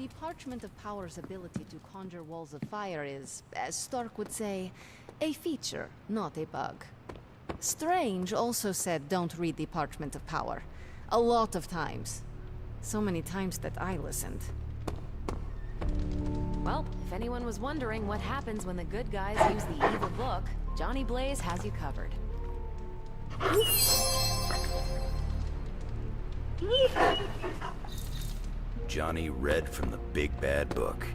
The Parchment of Power's ability to conjure walls of fire is, as Stark would say, a feature, not a bug. Strange also said don't read the Parchment of Power. A lot of times. So many times that I listened. Well, if anyone was wondering what happens when the good guys use the evil book, Johnny Blaze has you covered. Johnny read from the big bad book.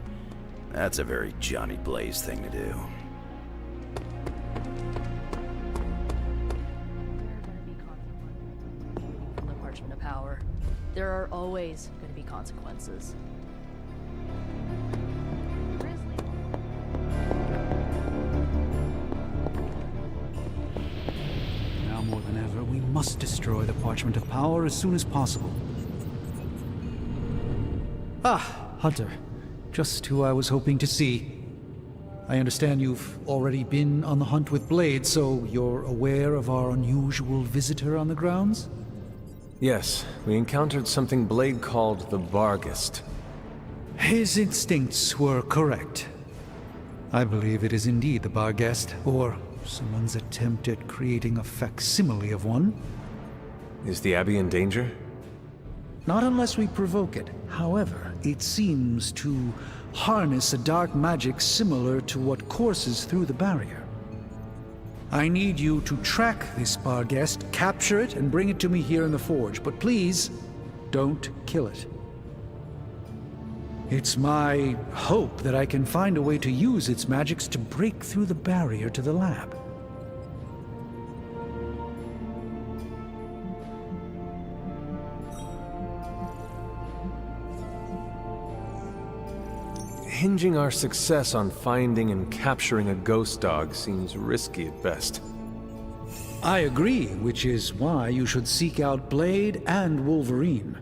That's a very Johnny Blaze thing to do. From the Parchment of Power, there are always going to be consequences. Now more than ever, we must destroy the Parchment of Power as soon as possible. Ah, Hunter. Just who I was hoping to see. I understand you've already been on the hunt with Blade, so you're aware of our unusual visitor on the grounds? Yes, we encountered something Blade called the Barghest. His instincts were correct. I believe it is indeed the Barghest, or someone's attempt at creating a facsimile of one. Is the Abbey in danger? Not unless we provoke it. However, it seems to harness a dark magic similar to what courses through the barrier. I need you to track this Barghest, capture it, and bring it to me here in the Forge. But please, don't kill it. It's my hope that I can find a way to use its magics to break through the barrier to the lab. Hinging our success on finding and capturing a ghost dog seems risky at best. I agree, which is why you should seek out Blade and Wolverine.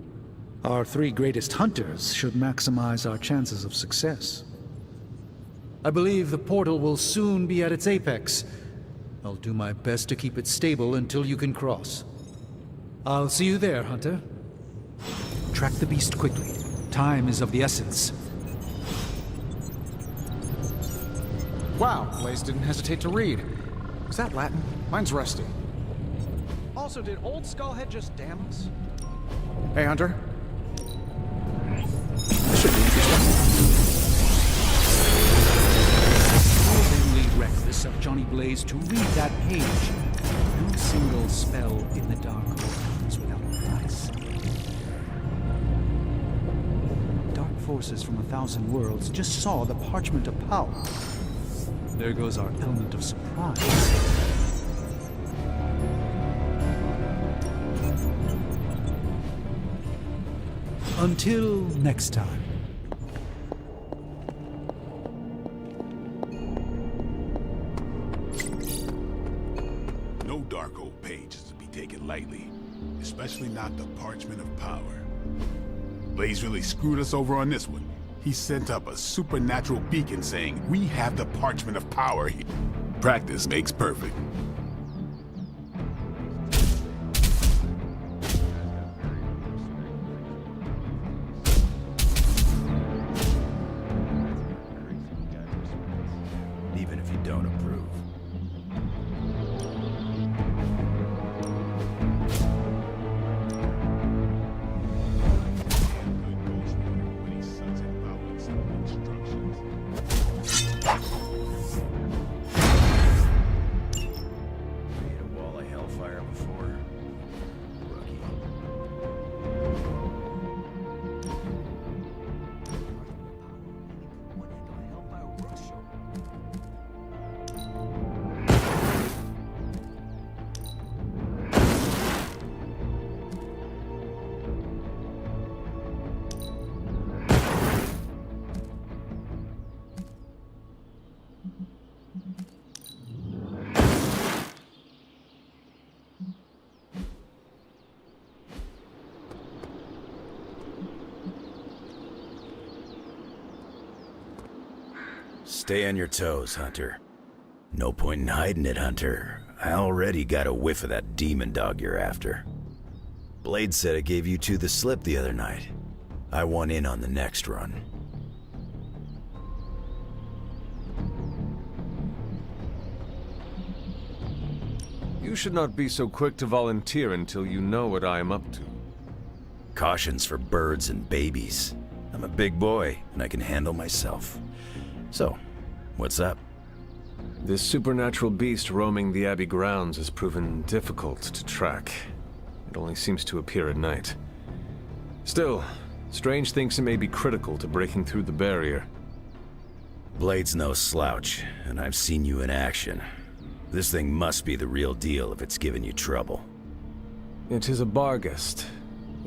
Our three greatest hunters should maximize our chances of success. I believe the portal will soon be at its apex. I'll do my best to keep it stable until you can cross. I'll see you there, Hunter. Track the beast quickly. Time is of the essence. Wow, Blaze didn't hesitate to read. Is that Latin? Mine's rusty. Also, did old Skullhead just damn us? Hey, Hunter. This should be interesting. Only reckless of Johnny Blaze to read that page. No single spell in the dark opens without a price. Dark forces from 1,000 worlds just saw the Parchment of Power. There goes our element of surprise. Until next time. No dark old page is to be taken lightly, especially not the Parchment of Power. Blaze really screwed us over on this one. He sent up a supernatural beacon saying, "We have the Parchment of Power here." Practice makes perfect. Even if you don't approve. Made a wall of hellfire before. Rookie. Stay on your toes, Hunter. No point in hiding it, Hunter. I already got a whiff of that demon dog you're after. Blade said I gave you two the slip the other night. I want in on the next run. You should not be so quick to volunteer until you know what I am up to. Caution's for birds and babies. I'm a big boy, and I can handle myself. So, what's up? This supernatural beast roaming the Abbey grounds has proven difficult to track. It only seems to appear at night. Still, Strange thinks it may be critical to breaking through the barrier. Blade's no slouch, and I've seen you in action. This thing must be the real deal if it's giving you trouble. It is a Barghest.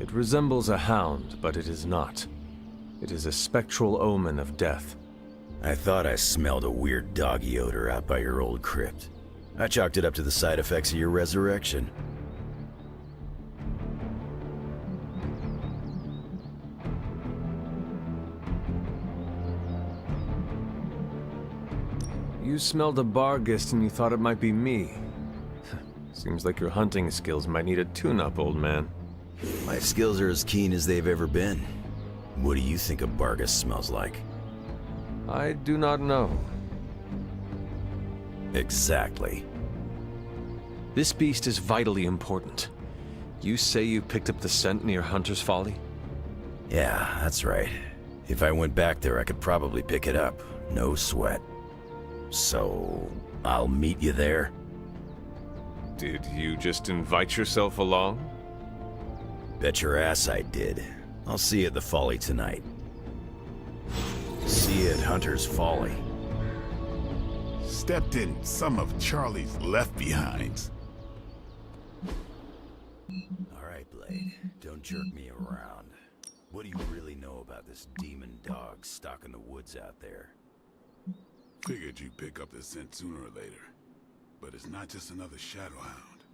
It resembles a hound, but it is not. It is a spectral omen of death. I thought I smelled a weird doggy odor out by your old crypt. I chalked it up to the side effects of your resurrection. You smelled a Barghest and you thought it might be me. Seems like your hunting skills might need a tune-up, old man. My skills are as keen as they've ever been. What do you think a Barghest smells like? I do not know. Exactly. This beast is vitally important. You say you picked up the scent near Hunter's Folly? Yeah, that's right. If I went back there, I could probably pick it up. No sweat. So, I'll meet you there? Did you just invite yourself along? Bet your ass I did. I'll see you at the Folly tonight. See you at Hunter's Folly. Stepped in some of Charlie's left-behinds. Alright, Blade. Don't jerk me around. What do you really know about this demon dog stuck in the woods out there? Figured you'd pick up the scent sooner or later. But it's not just another Shadowhound.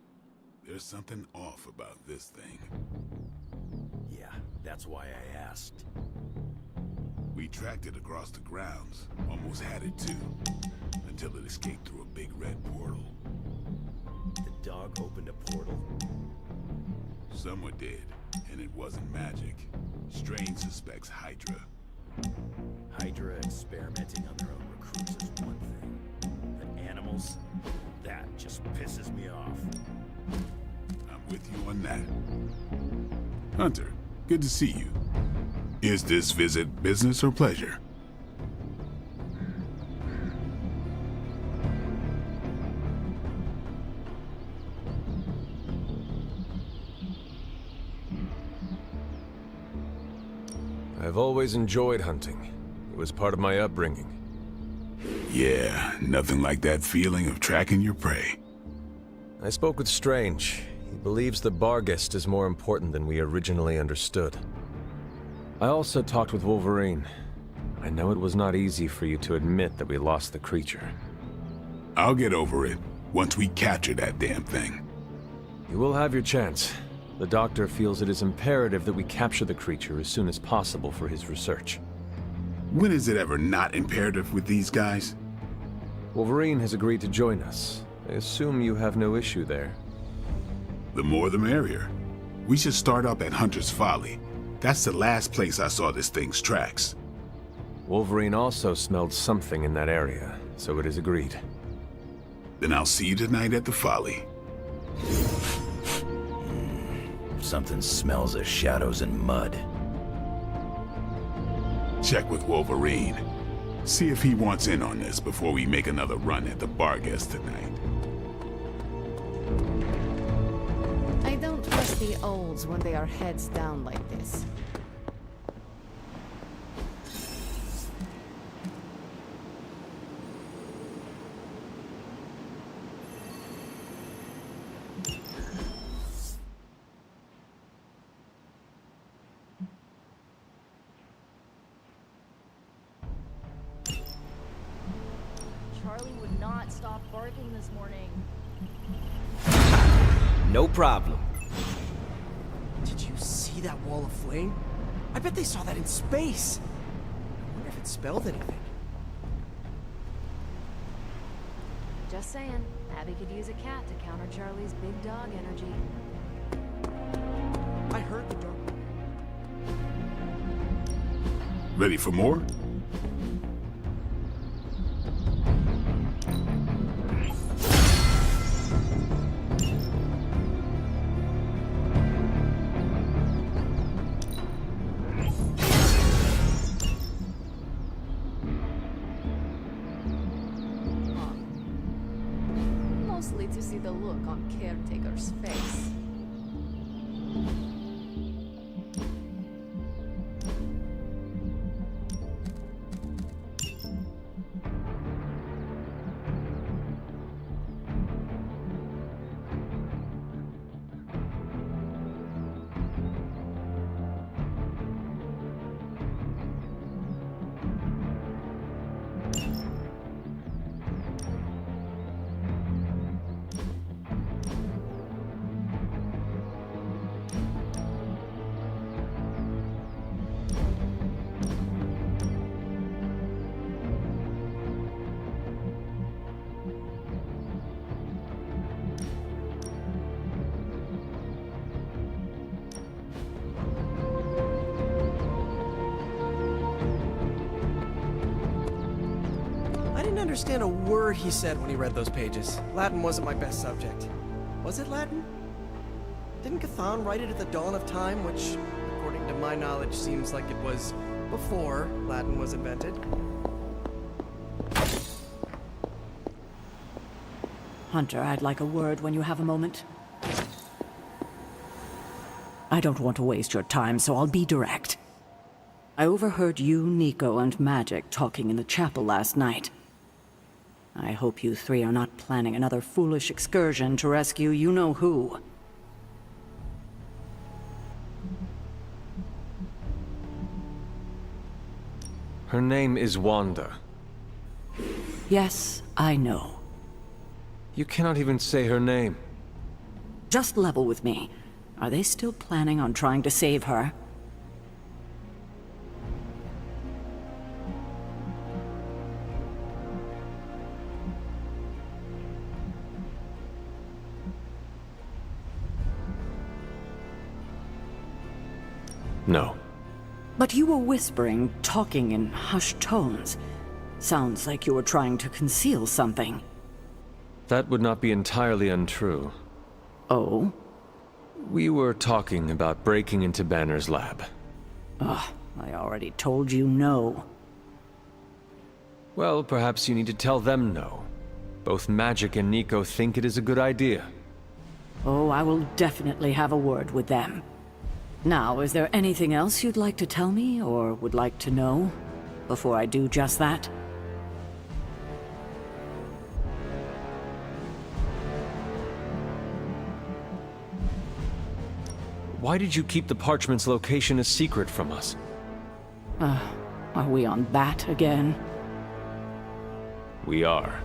There's something off about this thing. Yeah, that's why I asked. We tracked it across the grounds, almost had it too, until it escaped through a big red portal. The dog opened a portal? Someone did, and it wasn't magic. Strange suspects Hydra. Hydra experimenting on their own recruits is one thing. But animals? That just pisses me off. I'm with you on that. Hunter, good to see you. Is this visit business or pleasure? I've always enjoyed hunting. It was part of my upbringing. Yeah, nothing like that feeling of tracking your prey. I spoke with Strange. He believes the Barghest is more important than we originally understood. I also talked with Wolverine. I know it was not easy for you to admit that we lost the creature. I'll get over it once we capture that damn thing. You will have your chance. The doctor feels it is imperative that we capture the creature as soon as possible for his research. When is it ever not imperative with these guys? Wolverine has agreed to join us. I assume you have no issue there. The more the merrier. We should start up at Hunter's Folly. That's the last place I saw this thing's tracks. Wolverine also smelled something in that area, so it is agreed. Then I'll see you tonight at the Folly. Something smells of shadows and mud. Check with Wolverine. See if he wants in on this before we make another run at the Barghest tonight. I don't trust the olds when they are heads down like this. Charlie would not stop barking this morning. No problem. Did you see that wall of flame? I bet they saw that in space. I wonder if it spelled anything. Just saying, Abby could use a cat to counter Charlie's big dog energy. I heard the door. Ready for more? mostly to see the look on Caretaker's face. I didn't understand a word he said when he read those pages. Latin wasn't my best subject. Was it Latin? Didn't Cthon write it at the dawn of time, which, according to my knowledge, seems like it was before Latin was invented? Hunter, I'd like a word when you have a moment. I don't want to waste your time, so I'll be direct. I overheard you, Nico, and Magic talking in the chapel last night. I hope you three are not planning another foolish excursion to rescue you-know-who. Her name is Wanda. Yes, I know. You cannot even say her name. Just level with me. Are they still planning on trying to save her? No. But you were whispering, talking in hushed tones. Sounds like you were trying to conceal something. That would not be entirely untrue. Oh? We were talking about breaking into Banner's lab. Ugh, I already told you no. Well, perhaps you need to tell them no. Both Magic and Nico think it is a good idea. Oh, I will definitely have a word with them. Now, is there anything else you'd like to tell me, or would like to know, before I do just that? Why did you keep the parchment's location a secret from us? Are we on that again? We are.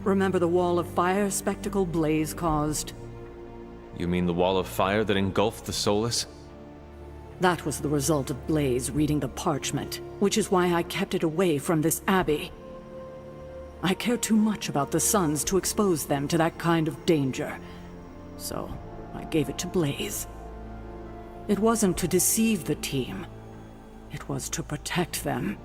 Remember the wall of fire spectacle Blaze caused? You mean the wall of fire that engulfed the Solus? That was the result of Blaze reading the parchment, which is why I kept it away from this abbey. I care too much about the Sons to expose them to that kind of danger. So, I gave it to Blaze. It wasn't to deceive the team. It was to protect them.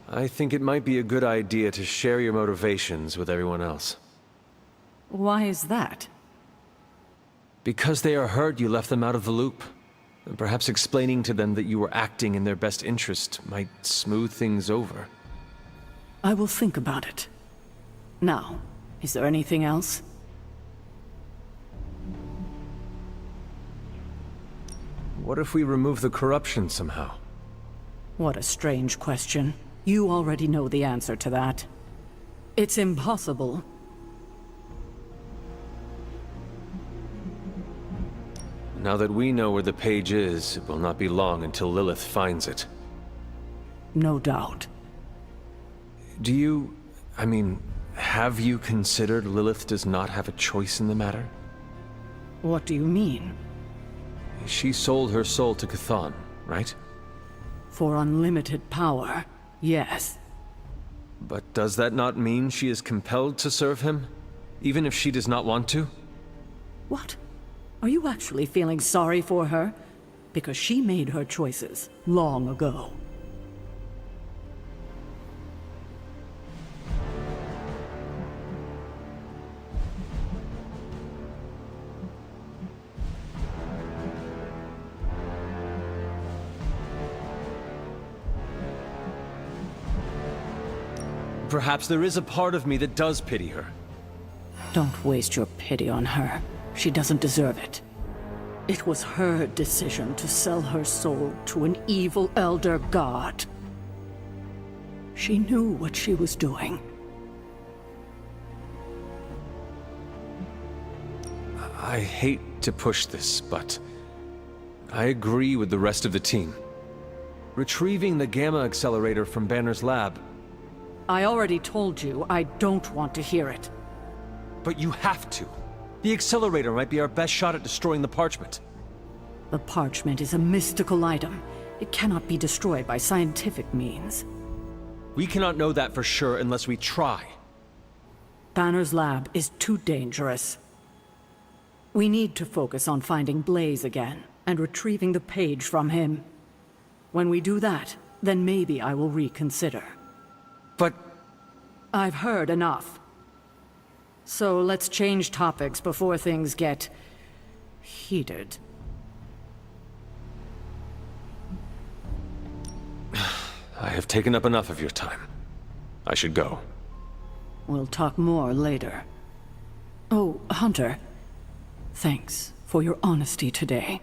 I think it might be a good idea to share your motivations with everyone else. Why is that? Because they are hurt you left them out of the loop. And perhaps explaining to them that you were acting in their best interest might smooth things over. I will think about it. Now, is there anything else? What if we remove the corruption somehow? What a strange question. You already know the answer to that. It's impossible. Now that we know where the page is, it will not be long until Lilith finds it. No doubt. Have you considered Lilith does not have a choice in the matter? What do you mean? She sold her soul to Cthon, right? For unlimited power, yes. But does that not mean she is compelled to serve him? Even if she does not want to? What? Are you actually feeling sorry for her? Because she made her choices long ago. perhaps there is a part of me that does pity her. Don't waste your pity on her. She doesn't deserve it. It was her decision to sell her soul to an evil elder god. She knew what she was doing. I hate to push this, but I agree with the rest of the team. Retrieving the Gamma Accelerator from Banner's lab. I already told you I don't want to hear it. But you have to. The accelerator might be our best shot at destroying the parchment. The parchment is a mystical item. It cannot be destroyed by scientific means. We cannot know that for sure unless we try. Banner's lab is too dangerous. We need to focus on finding Blaze again and retrieving the page from him. When we do that, then maybe I will reconsider. But I've heard enough. So let's change topics before things get heated. I have taken up enough of your time. I should go. We'll talk more later. Oh, Hunter. Thanks for your honesty today.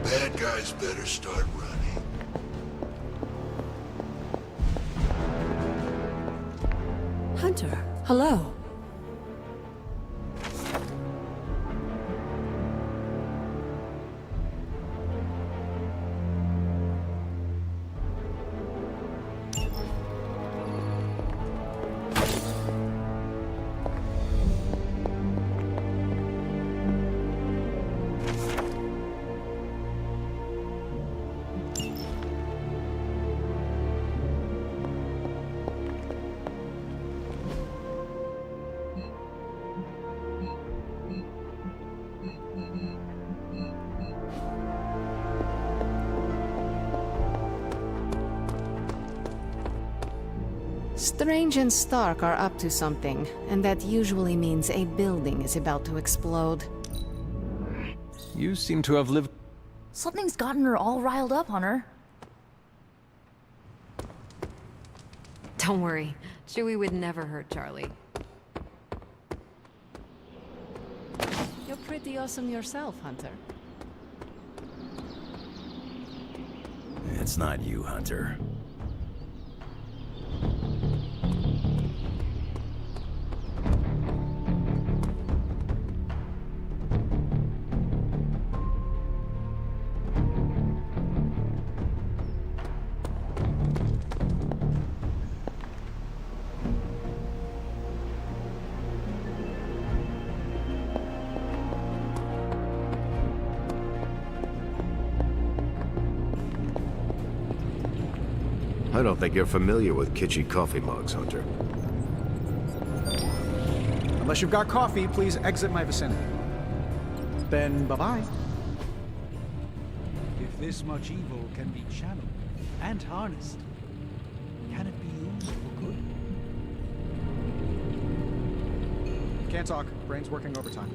Bad guys better start running. Hunter, hello. Strange and Stark are up to something, and that usually means a building is about to explode. You seem to have lived... Something's gotten her all riled up, Hunter. Don't worry. Chewie would never hurt Charlie. You're pretty awesome yourself, Hunter. It's not you, Hunter. I don't think you're familiar with kitschy coffee mugs, Hunter. Unless you've got coffee, please exit my vicinity. Then bye-bye. If this much evil can be channeled and harnessed, can it be used for good? Can't talk. Brain's working overtime.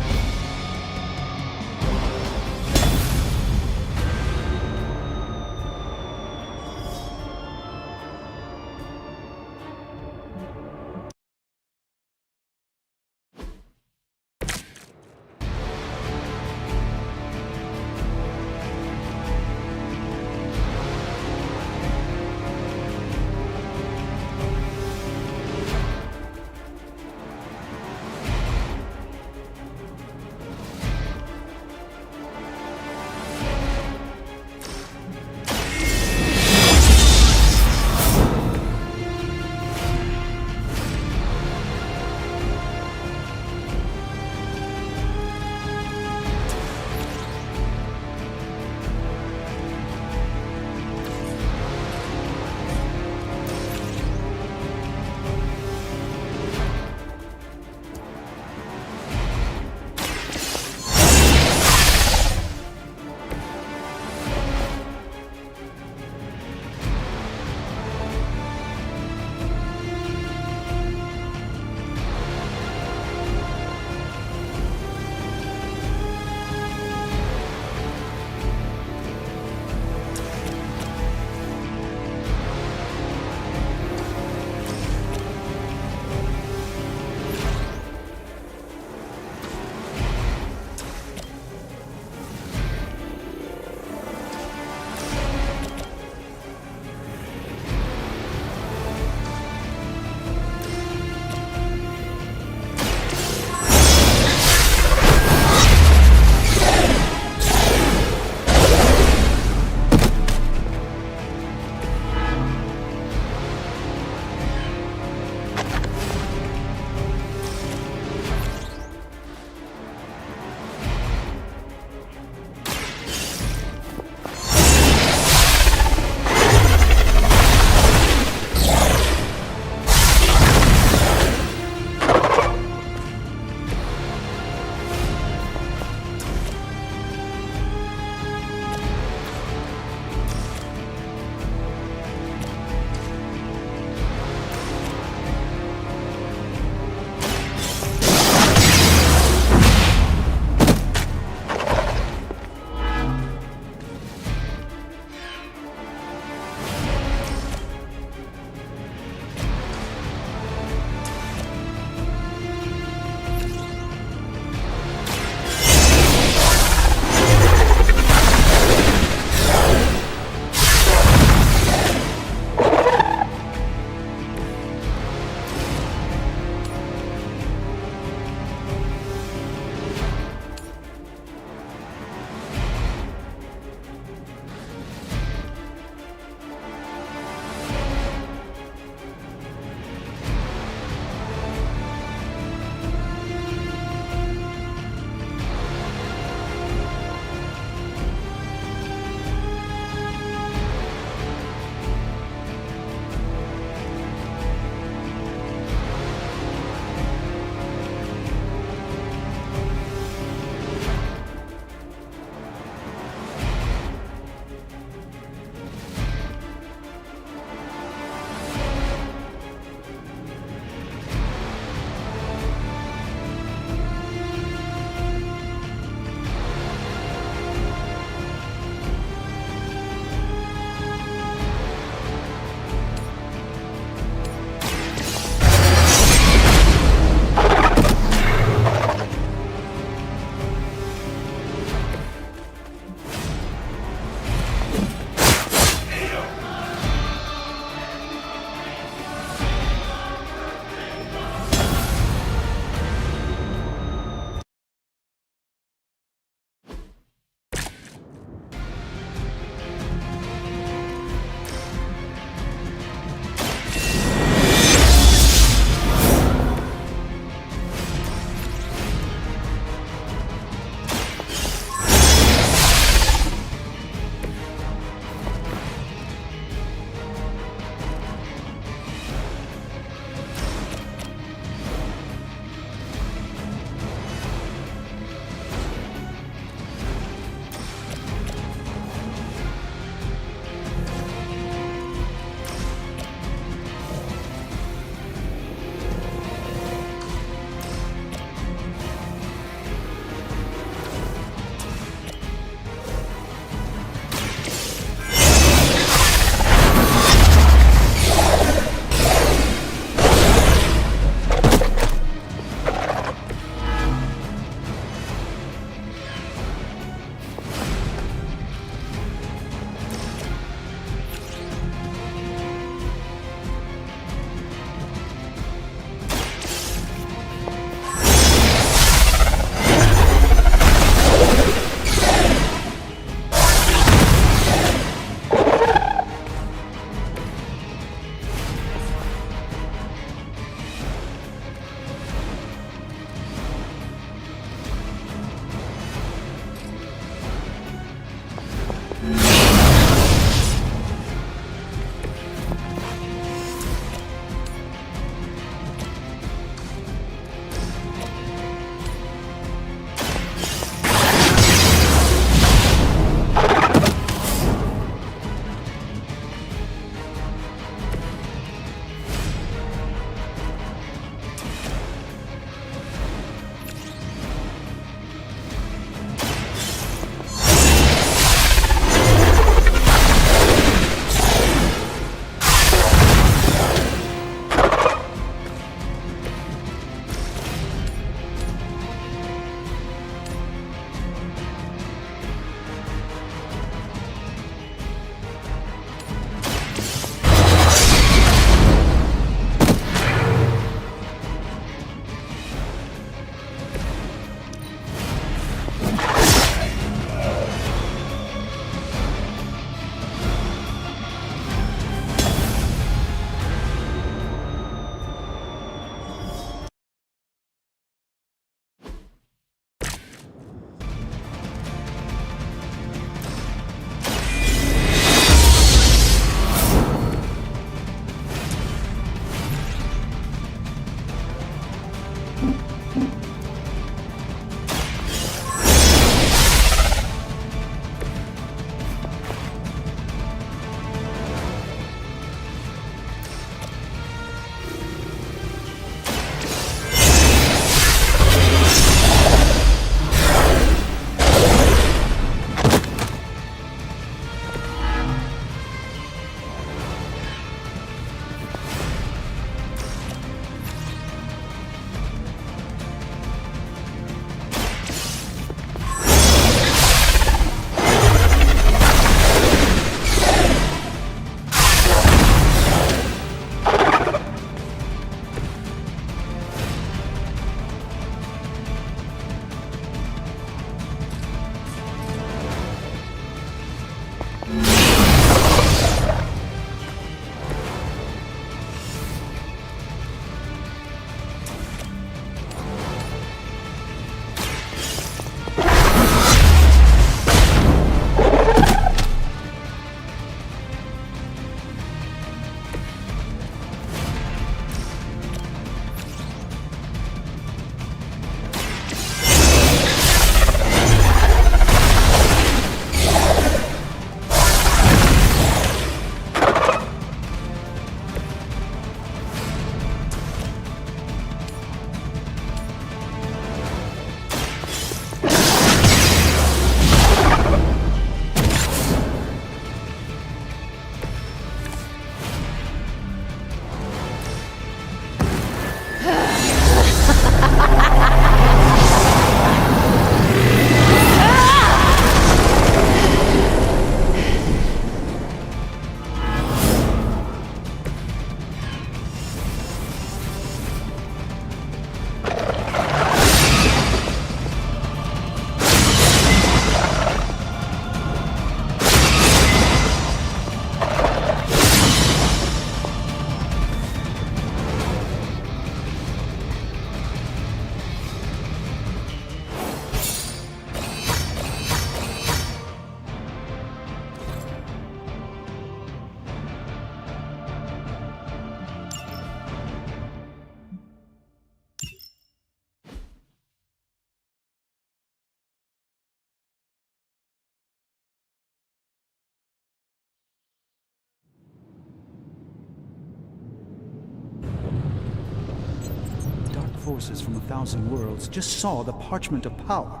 forces from 1,000 worlds just saw the Parchment of Power.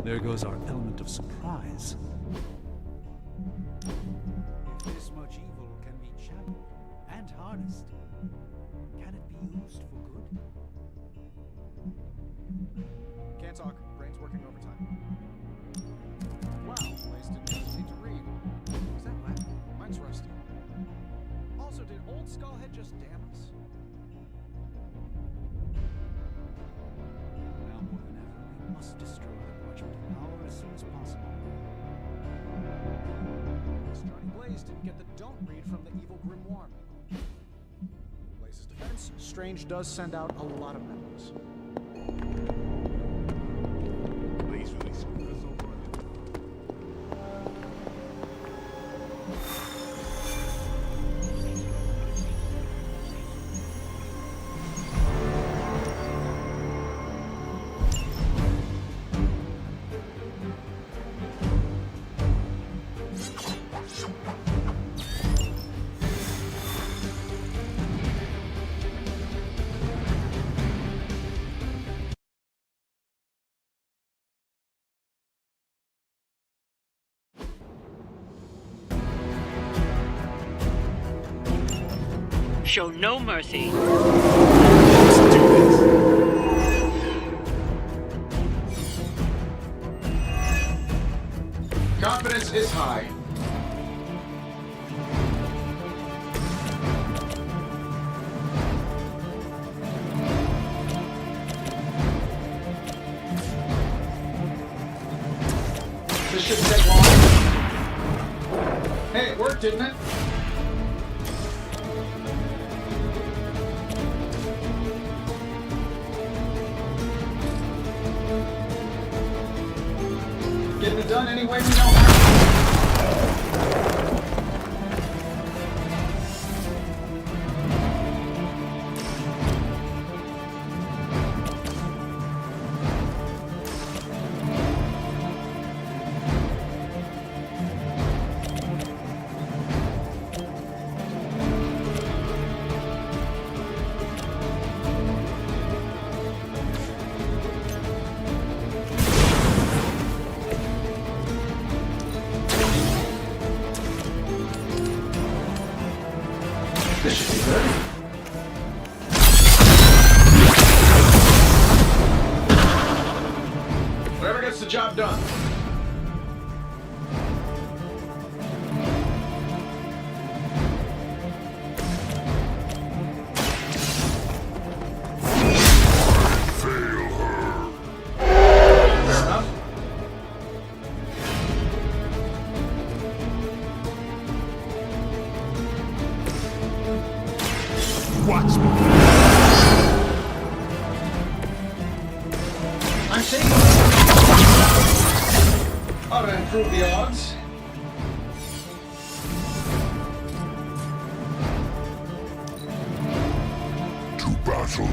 There goes our element of surprise. If this much evil can be channeled and harnessed, can it be used for good? Can't talk. Brain's working overtime. Wow, Blaze didn't hesitate to read. Is that Latin? Mine's rusty. Also, did old Skullhead just damn us? Now more than ever, we must destroy the Parchment of Power as soon as possible. Guess Johnny Blaze didn't get the don't read from the evil grimoire. Blaze's defense, Strange does send out a lot of memos. Blaze really screwed us over on this. Show no mercy. Let's do this. Confidence is high. This shouldn't take long. Hey, it worked, didn't it? Getting it done any way we know how. This should be good. Whatever gets the job done. Fair enough. Watch me. I'm safe. Ought to improve the odds. To battle.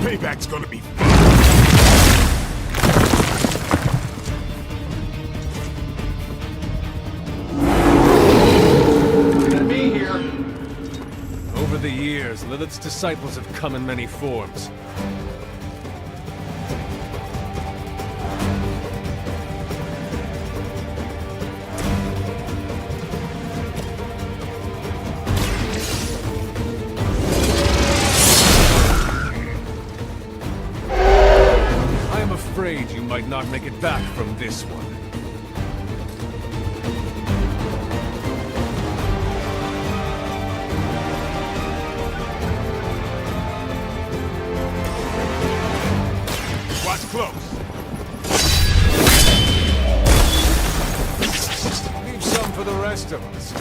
Payback's gonna be Me here. Over the years, Lilith's disciples have come in many forms. I am afraid you might not make it back from this one. watch close. Leave some for the rest of us.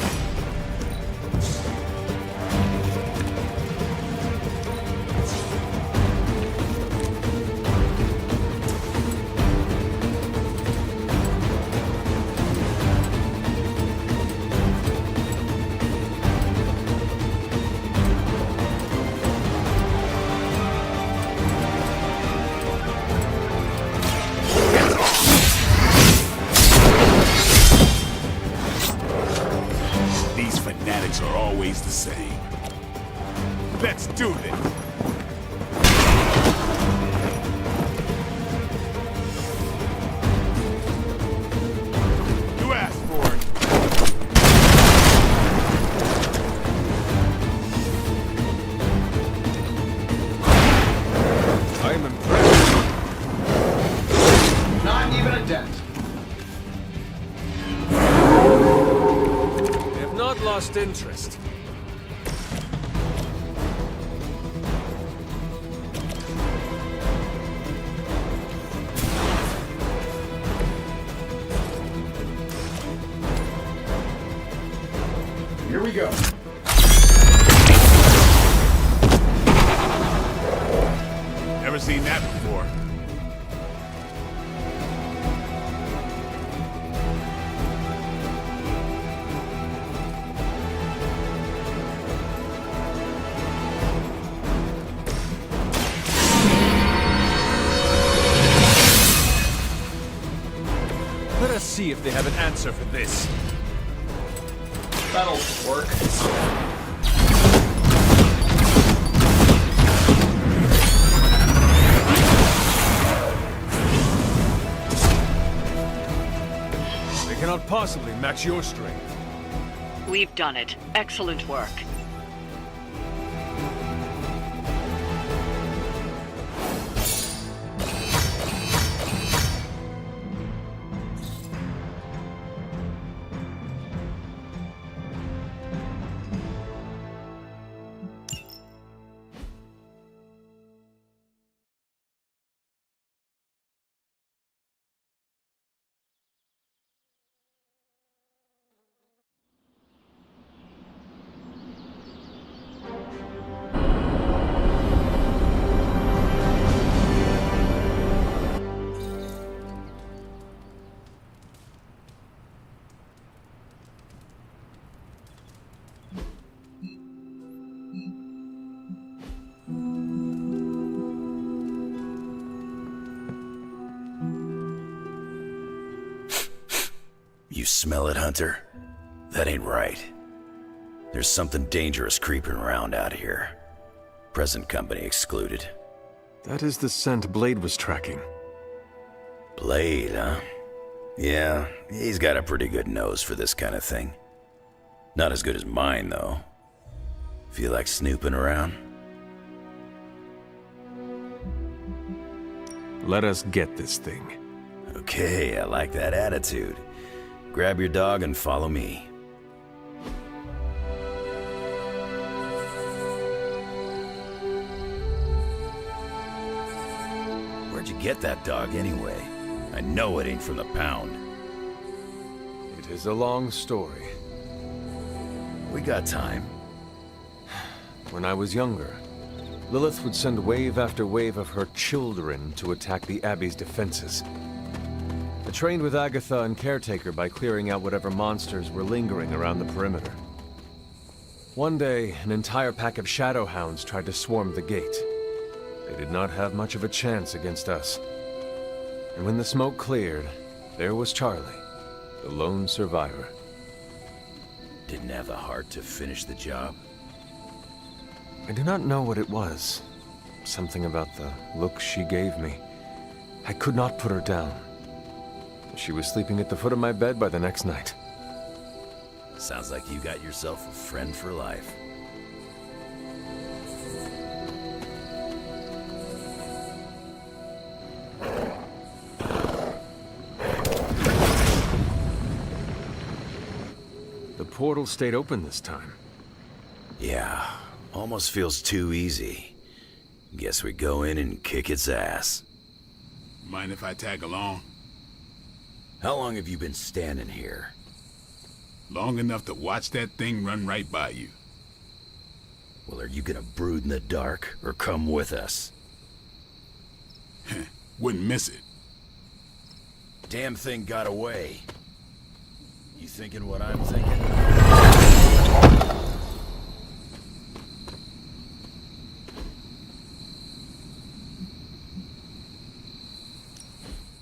debt. They have not lost interest. Here we go. Never seen that before. Let us see if they have an answer for this. That'll work. They cannot possibly match your strength. We've done it. Excellent work. You smell it, Hunter? That ain't right. There's something dangerous creeping around out here. Present company excluded. That is the scent Blade was tracking. Blade, huh? Yeah, he's got a pretty good nose for this kind of thing. Not as good as mine, though. Feel like snooping around? Let us get this thing. Okay, I like that attitude. Grab your dog and follow me. Where'd you get that dog anyway? I know it ain't from the pound. It is a long story. We got time. When I was younger, Lilith would send wave after wave of her children to attack the Abbey's defenses. I trained with Agatha and Caretaker by clearing out whatever monsters were lingering around the perimeter. One day, an entire pack of Shadowhounds tried to swarm the gate. They did not have much of a chance against us. And when the smoke cleared, there was Charlie, the lone survivor. Didn't have the heart to finish the job. I do not know what it was. Something about the look she gave me. I could not put her down. She was sleeping at the foot of my bed by the next night. Sounds like you got yourself a friend for life. The portal stayed open this time. Yeah, almost feels too easy. Guess we go in and kick its ass. Mind if I tag along? How long have you been standing here? Long enough to watch that thing run right by you. Well, are you gonna brood in the dark, or come with us? Wouldn't miss it. Damn thing got away. You thinking what I'm thinking?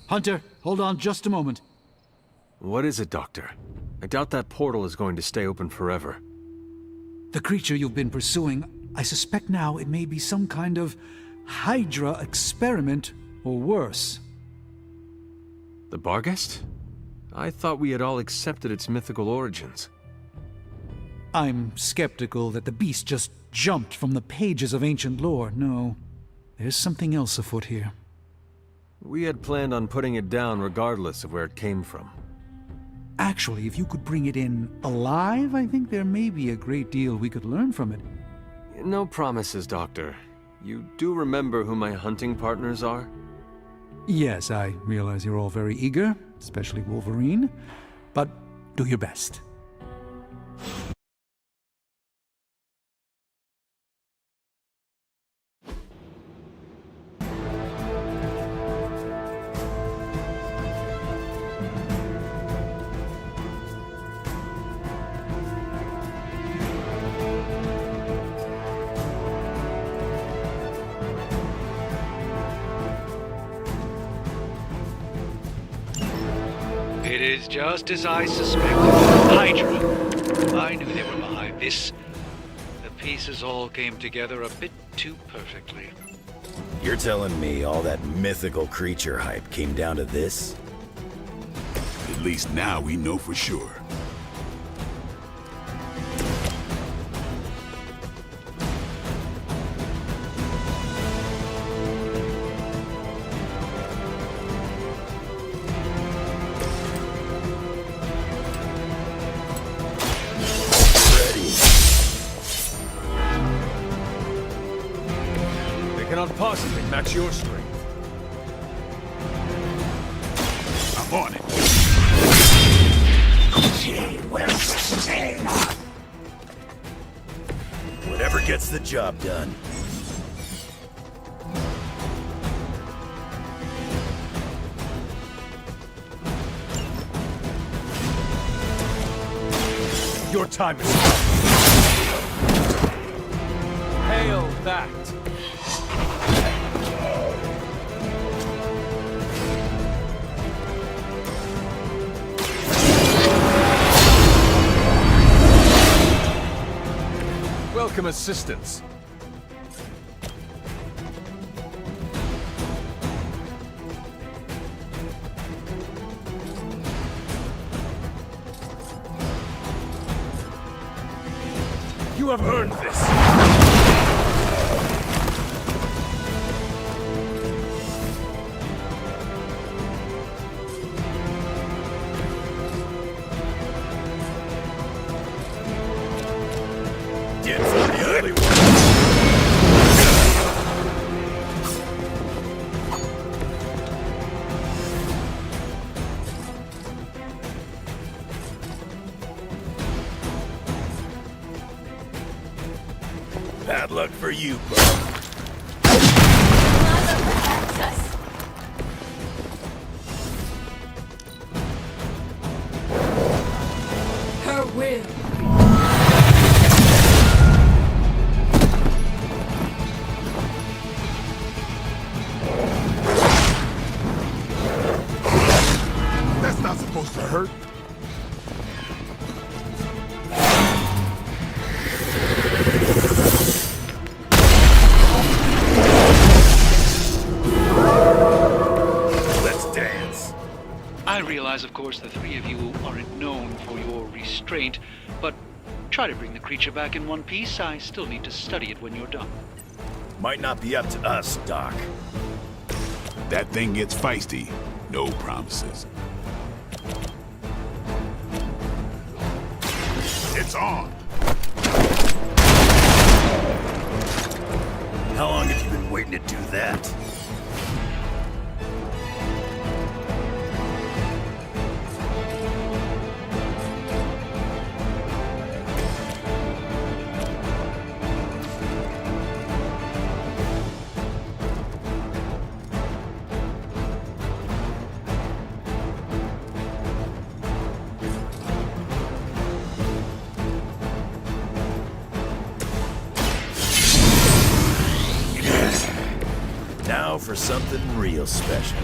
Hunter, hold on just a moment. What is it, Doctor? I doubt that portal is going to stay open forever. The creature you've been pursuing, I suspect now it may be some kind of Hydra experiment, or worse. The Barghest? I thought we had all accepted its mythical origins. I'm skeptical that the beast just jumped from the pages of ancient lore. No, there's something else afoot here. We had planned on putting it down regardless of where it came from. Actually, if you could bring it in alive, I think there may be a great deal we could learn from it. No promises, Doctor. You do remember who my hunting partners are? Yes, I realize you're all very eager, especially Wolverine, but do your best. It is just as I suspected. Hydra. I knew they were behind this. The pieces all came together a bit too perfectly. You're telling me all that mythical creature hype came down to this? At least now we know for sure. Cannot possibly match your strength. I'm on it. Whatever gets the job done. Your time is up. Hail that! Welcome assistance. You have earned this. Bad luck for you, bud. Her will. That's not supposed to hurt. I realize, of course, the three of you aren't known for your restraint, but try to bring the creature back in one piece. I still need to study it when you're done. Might not be up to us, Doc. That thing gets feisty. No promises. It's on. How long have you been waiting to do that? Now for something real special.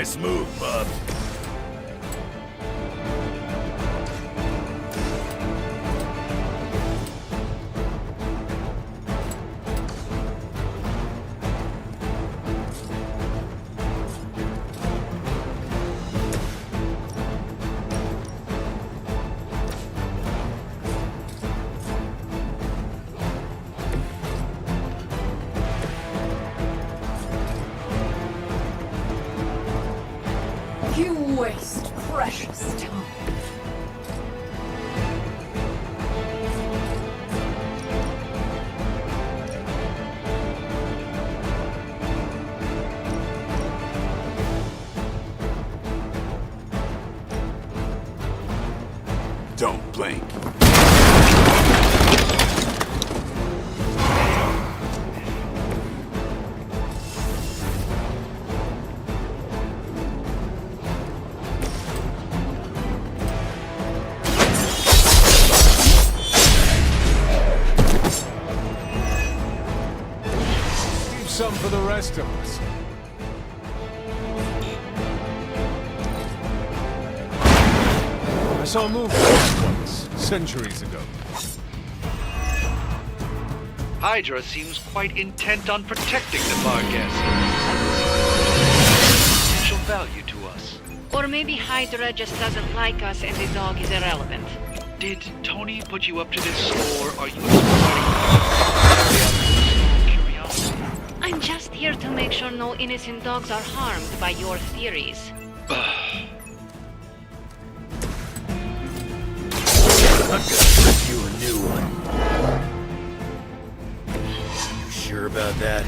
Nice move, bub. You waste precious time. Don't blink. Some for the rest of us. I saw a movie once, centuries ago. Hydra seems quite intent on protecting the Barghest. Potential value to us. Or maybe Hydra just doesn't like us and the dog is irrelevant. Did Tony put you up to this, or are you exploiting curiosity? I'm just here to make sure no innocent dogs are harmed by your theories. I'm gonna give you a new one. You sure about that?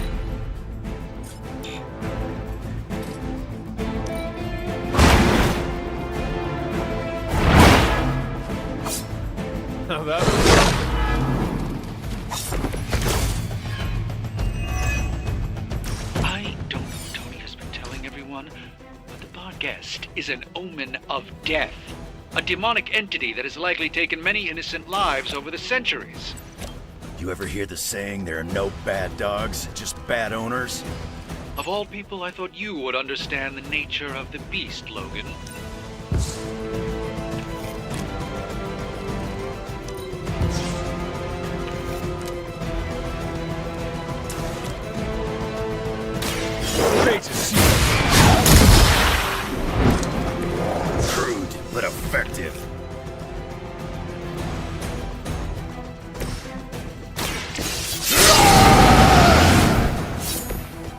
Now that was... I don't know what Tony has been telling everyone, but the Barghest is an omen of death. A demonic entity that has likely taken many innocent lives over the centuries. You ever hear the saying, there are no bad dogs, just bad owners? Of all people, I thought you would understand the nature of the beast, Logan. Great to see you. Crude, but effective.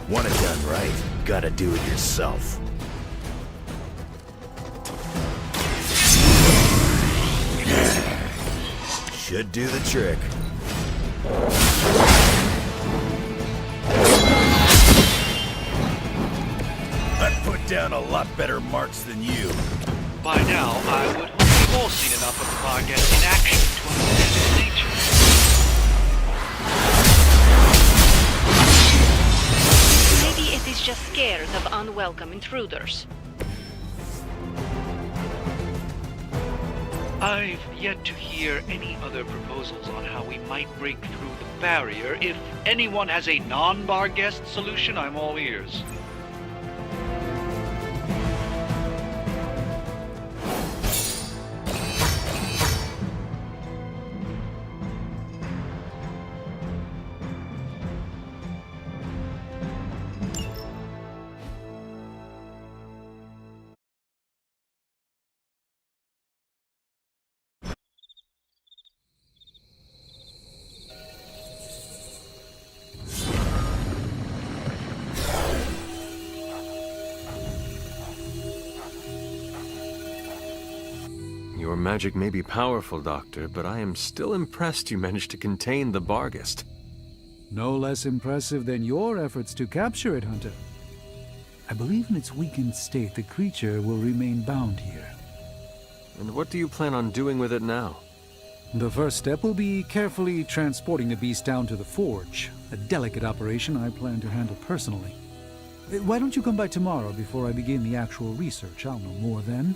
Want it done right, gotta do it yourself. Should do the trick. I've put down a lot better marks than you. By now, I would hope you've all seen enough of the Barghest in action to understand its nature. Maybe it is just scared of unwelcome intruders. I've yet to hear any other proposals on how we might break through the barrier. If anyone has a non-Barghest solution, I'm all ears. Your magic may be powerful, Doctor, but I am still impressed you managed to contain the Barghest. No less impressive than your efforts to capture it, Hunter. I believe in its weakened state, the creature will remain bound here. And what do you plan on doing with it now? The first step will be carefully transporting the beast down to the forge, a delicate operation I plan to handle personally. Why don't you come by tomorrow before I begin the actual research? I'll know more then.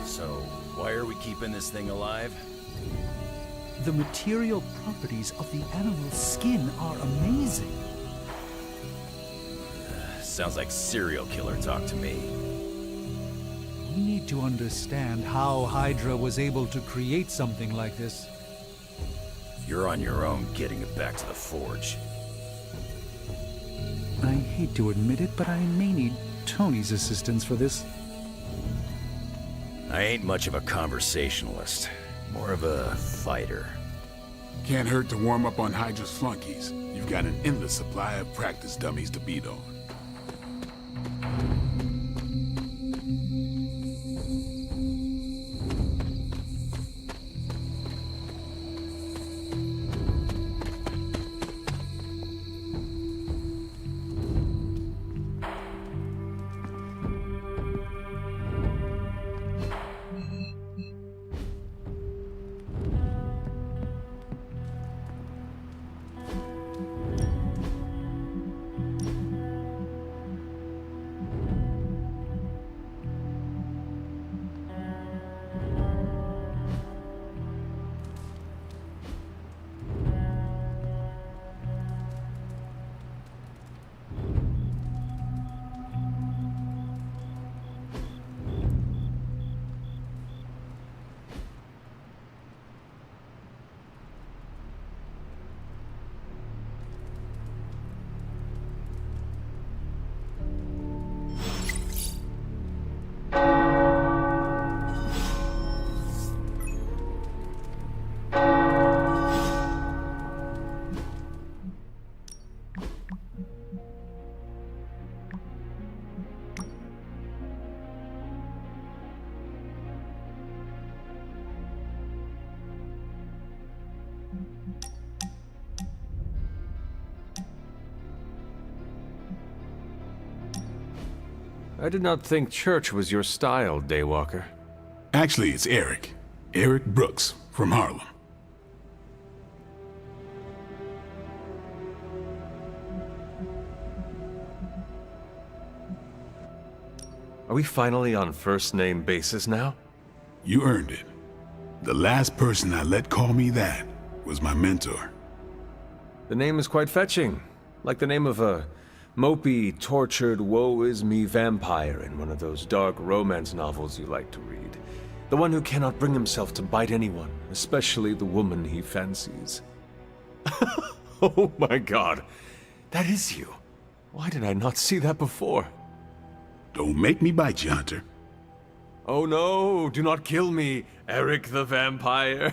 So, why are we keeping this thing alive? The material properties of the animal's skin are amazing. Sounds like serial killer talk to me. We need to understand how Hydra was able to create something like this. You're on your own getting it back to the Forge. I hate to admit it, but I may need Tony's assistance for this. I ain't much of a conversationalist. More of a fighter. Can't hurt to warm up on Hydra's flunkies. You've got an endless supply of practice dummies to beat on. I did not think church was your style, Daywalker. Actually, it's Eric. Eric Brooks from Harlem. Are we finally on first-name basis now? You earned it. The last person I let call me that was my mentor. The name is quite fetching. Like the name of a mopey, tortured, woe-is-me vampire in one of those dark romance novels you like to read. The one who cannot bring himself to bite anyone, especially the woman he fancies. Oh my god. That is you. Why did I not see that before? Don't make me bite you, Hunter. Oh no, do not kill me, Eric the Vampire.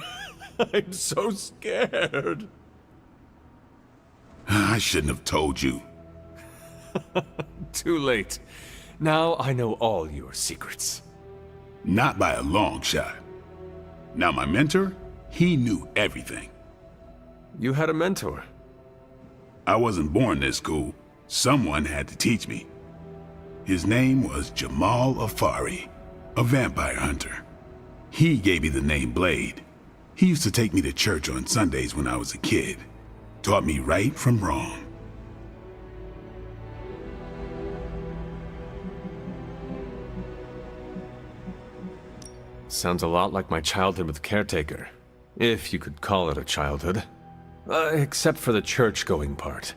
I'm so scared. I shouldn't have told you. Too late. Now I know all your secrets. Not by a long shot. Now my mentor, he knew everything. You had a mentor? I wasn't born this cool. Someone had to teach me. His name was Jamal Afari, a vampire hunter. He gave me the name Blade. He used to take me to church on Sundays when I was a kid. Taught me right from wrong. Sounds a lot like my childhood with Caretaker. If you could call it a childhood. Except for the church-going part.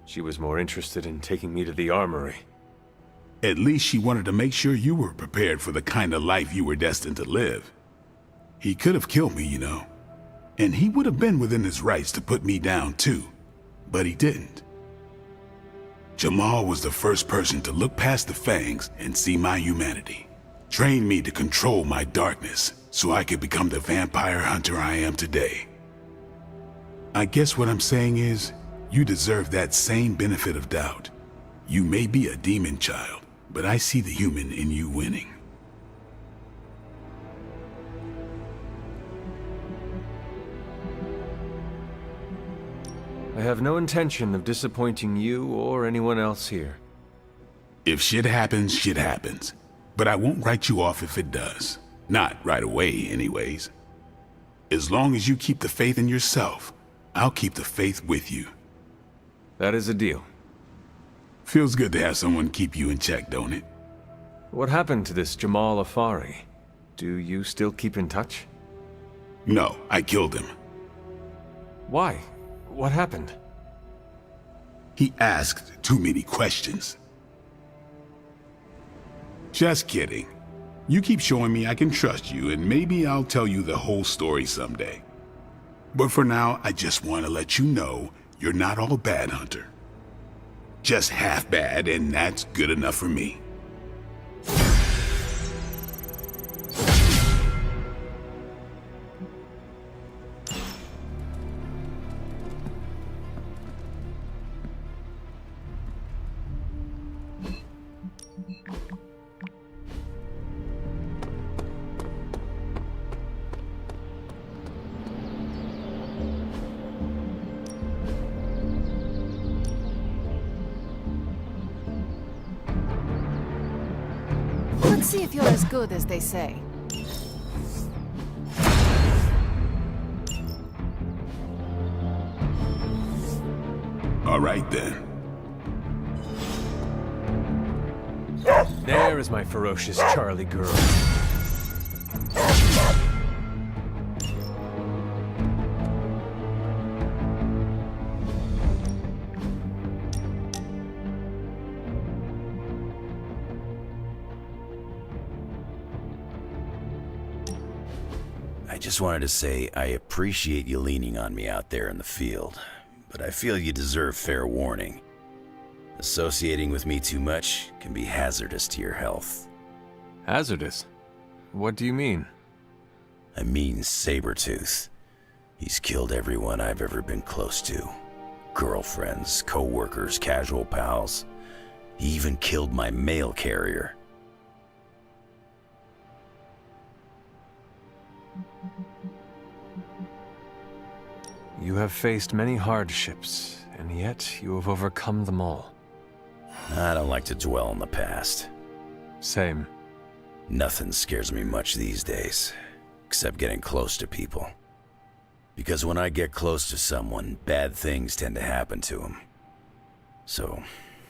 She was more interested in taking me to the armory. At least she wanted to make sure you were prepared for the kind of life you were destined to live. He could have killed me, you know. And he would have been within his rights to put me down too. But he didn't. Jamal was the first person to look past the fangs and see my humanity. Trained me to control my darkness so I could become the vampire hunter I am today. I guess what I'm saying is, you deserve that same benefit of doubt. You may be a demon child, but I see the human in you winning. I have no intention of disappointing you or anyone else here. If shit happens, shit happens. But I won't write you off if it does. Not right away, anyways. As long as you keep the faith in yourself, I'll keep the faith with you. That is a deal. Feels good to have someone keep you in check, don't it? What happened to this Jamal Afari? Do you still keep in touch? No, I killed him. Why? What happened? He asked too many questions. Just kidding. You keep showing me I can trust you, and maybe I'll tell you the whole story someday. But for now, I just want to let you know you're not all bad, Hunter. Just half bad, and that's good enough for me. Let's see if you're as good as they say. All right, then. There is my ferocious Charlie girl. I just wanted to say I appreciate you leaning on me out there in the field, but I feel you deserve fair warning. Associating with me too much can be hazardous to your health. Hazardous? What do you mean? I mean Sabretooth. He's killed everyone I've ever been close to. Girlfriends, co-workers, casual pals. He even killed my mail carrier. You have faced many hardships, and yet you have overcome them all. I don't like to dwell on the past. Same. Nothing scares me much these days, except getting close to people. Because when I get close to someone, bad things tend to happen to them. So,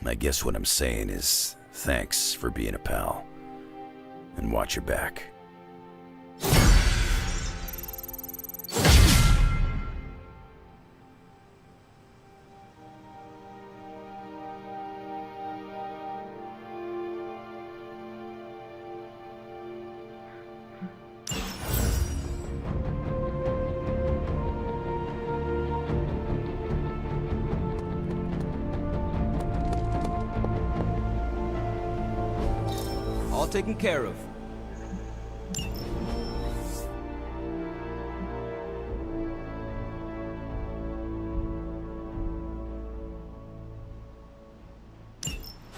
I guess what I'm saying is, thanks for being a pal. And watch your back. All taken care of.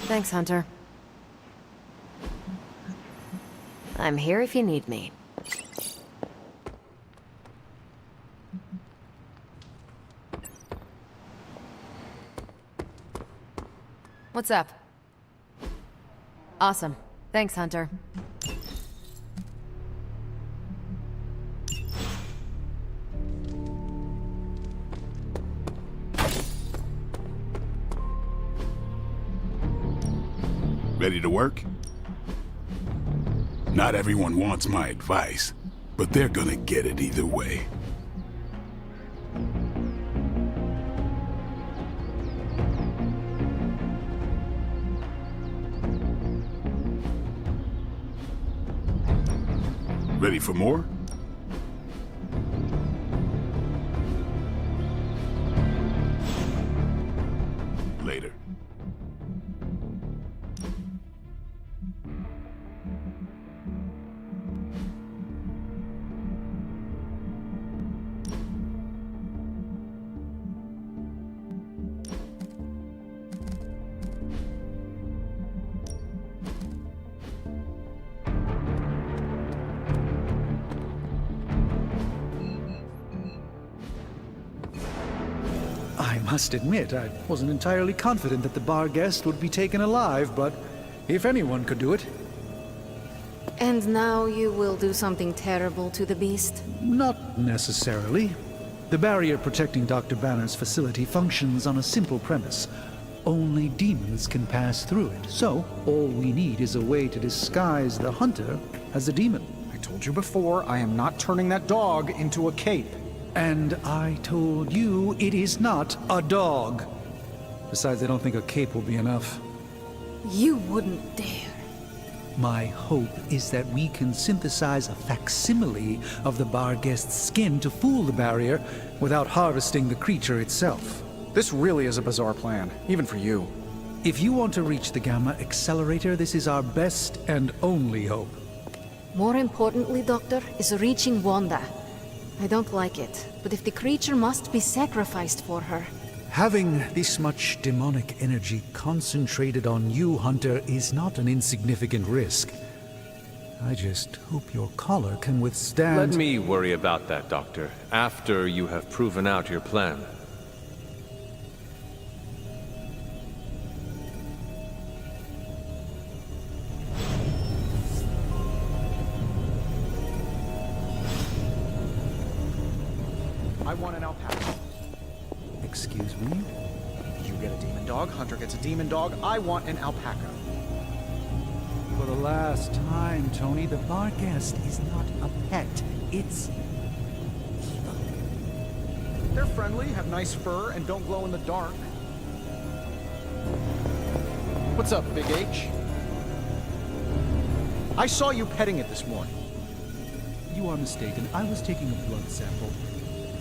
Thanks, Hunter. I'm here if you need me. What's up? Awesome. Thanks, Hunter. Ready to work? Not everyone wants my advice, but they're gonna get it either way. Ready for more? Later. I must admit, I wasn't entirely confident that the bar guest would be taken alive, but if anyone could do it. And now you will do something terrible to the beast? Not necessarily. The barrier protecting Dr. Banner's facility functions on a simple premise. Only demons can pass through it, so all we need is a way to disguise the hunter as a demon. I told you before, I am not turning that dog into a cape. And I told you it is not a dog. Besides, I don't think a cape will be enough. You wouldn't dare. My hope is that we can synthesize a facsimile of the Barghest's skin to fool the barrier without harvesting the creature itself. This really is a bizarre plan, even for you. If you want to reach the Gamma Accelerator, this is our best and only hope. More importantly, Doctor, is reaching Wanda. I don't like it, but if the creature must be sacrificed for her... Having this much demonic energy concentrated on you, Hunter, is not an insignificant risk. I just hope your collar can withstand... Let me worry about that, Doctor, after you have proven out your plan. I want an alpaca. Excuse me? You get a demon dog, Hunter gets a demon dog. I want an alpaca. For the last time, Tony, the Barghest is not a pet. It's... They're friendly, have nice fur, and don't glow in the dark. What's up, Big H? I saw you petting it this morning. You are mistaken. I was taking a blood sample.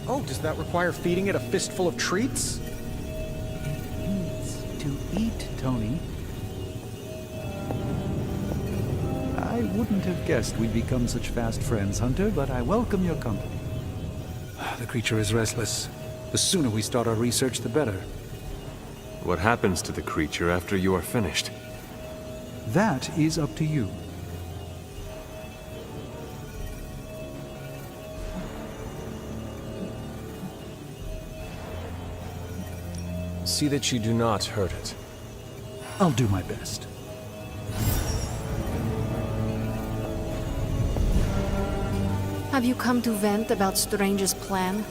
Oh, does that require feeding it a fistful of treats? It needs to eat, Tony. I wouldn't have guessed we'd become such fast friends, Hunter, but I welcome your company. The creature is restless. The sooner we start our research, the better. What happens to the creature after you are finished? That is up to you. See that you do not hurt it. I'll do my best. Have you come to vent about Strange's plan?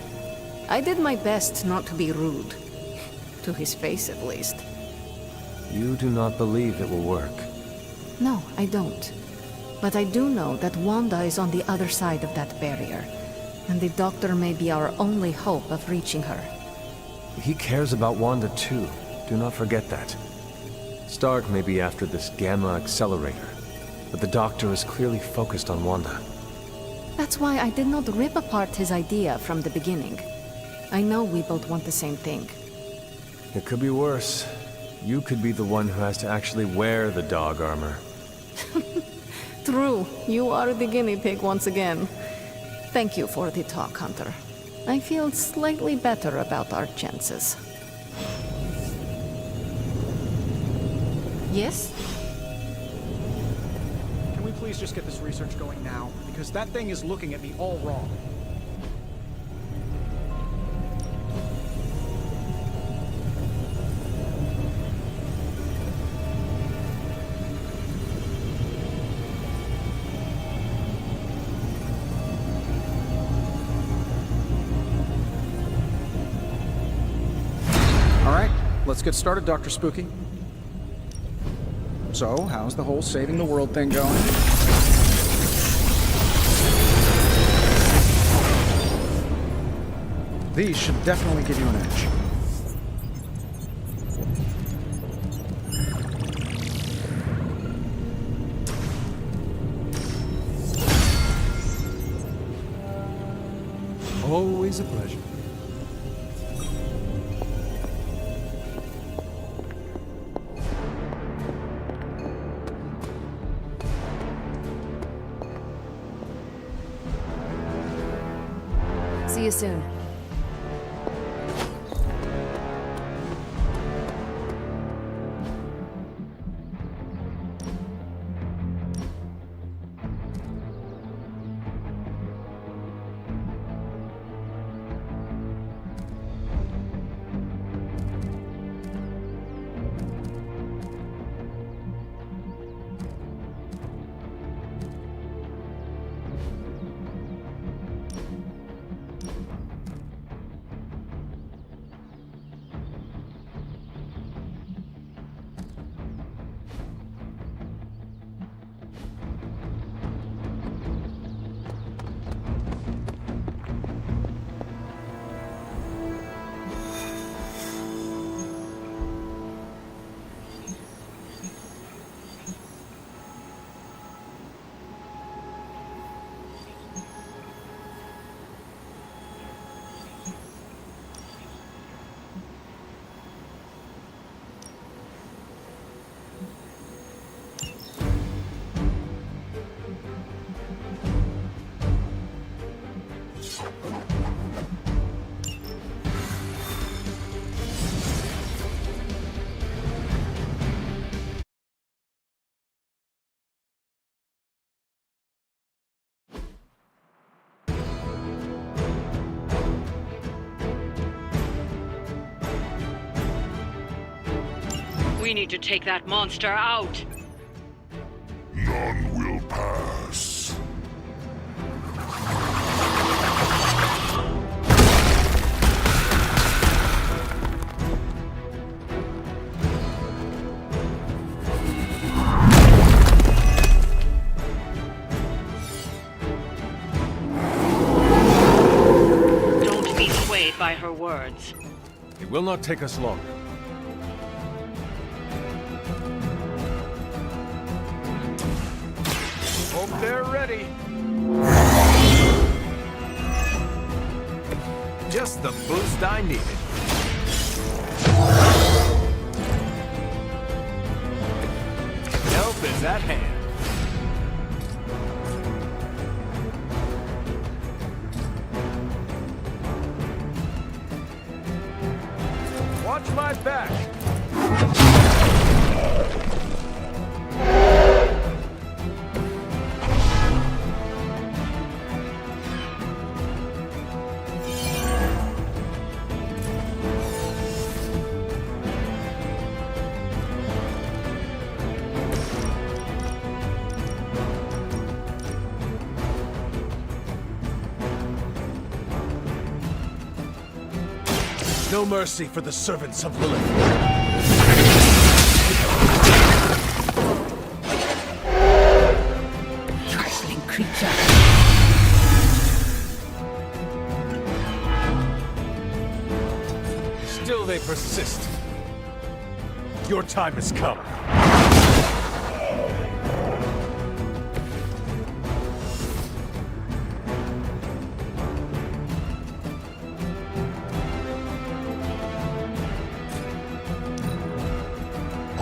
I did my best not to be rude. To his face, at least. You do not believe it will work. No, I don't. But I do know that Wanda is on the other side of that barrier. And the Doctor may be our only hope of reaching her. He cares about Wanda too. Do not forget that. Stark may be after this Gamma Accelerator, but the Doctor is clearly focused on Wanda. That's why I did not rip apart his idea from the beginning. I know we both want the same thing. It could be worse. You could be the one who has to actually wear the dog armor. True, you are the guinea pig once again. Thank you for the talk, Hunter. I feel slightly better about our chances. Yes? Can we please just get this research going now? Because that thing is looking at me all wrong. Let's get started, Dr. Spooky. So, how's the whole saving the world thing going? These should definitely give you an edge. Always a pleasure. See you soon. We need to take that monster out. None will pass. Don't be swayed by her words. It will not take us long. Hope they're ready. Just the boost I needed. Help is at hand. Watch my back. No mercy for the servants of Lilith. Trifling creature. Still they persist. Your time has come. I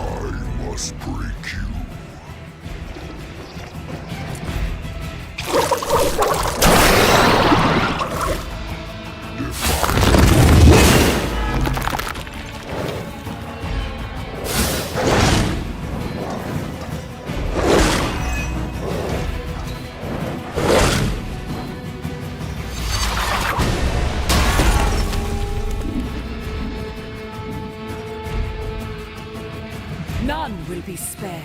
must break you. None will be spared.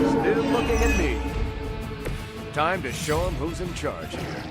Still looking at me. Time to show them who's in charge here.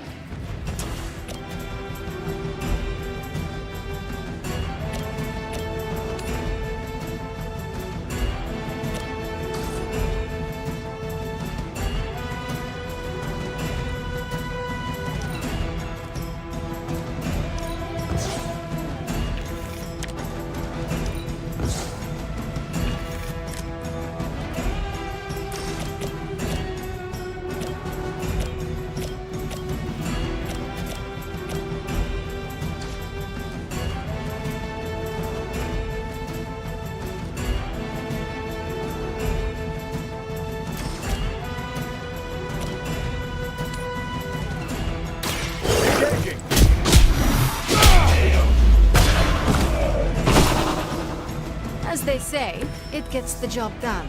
As they say, it gets the job done.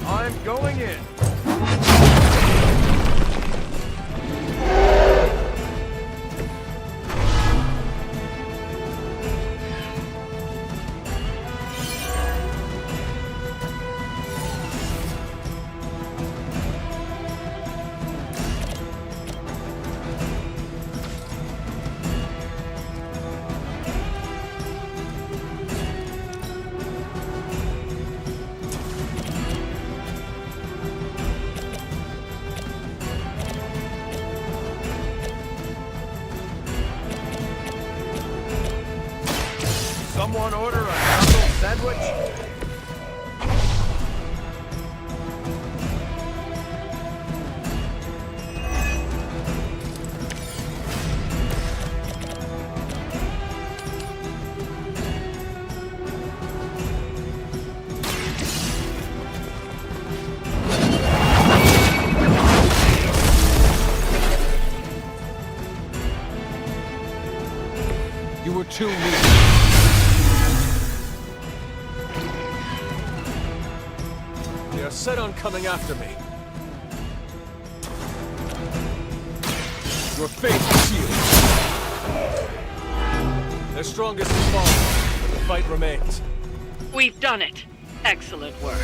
I'm going in. Someone order a Hamburg sandwich? too weak. They are set on coming after me. Your fate is sealed. Their strongest is fallen, but the fight remains. We've done it. Excellent work.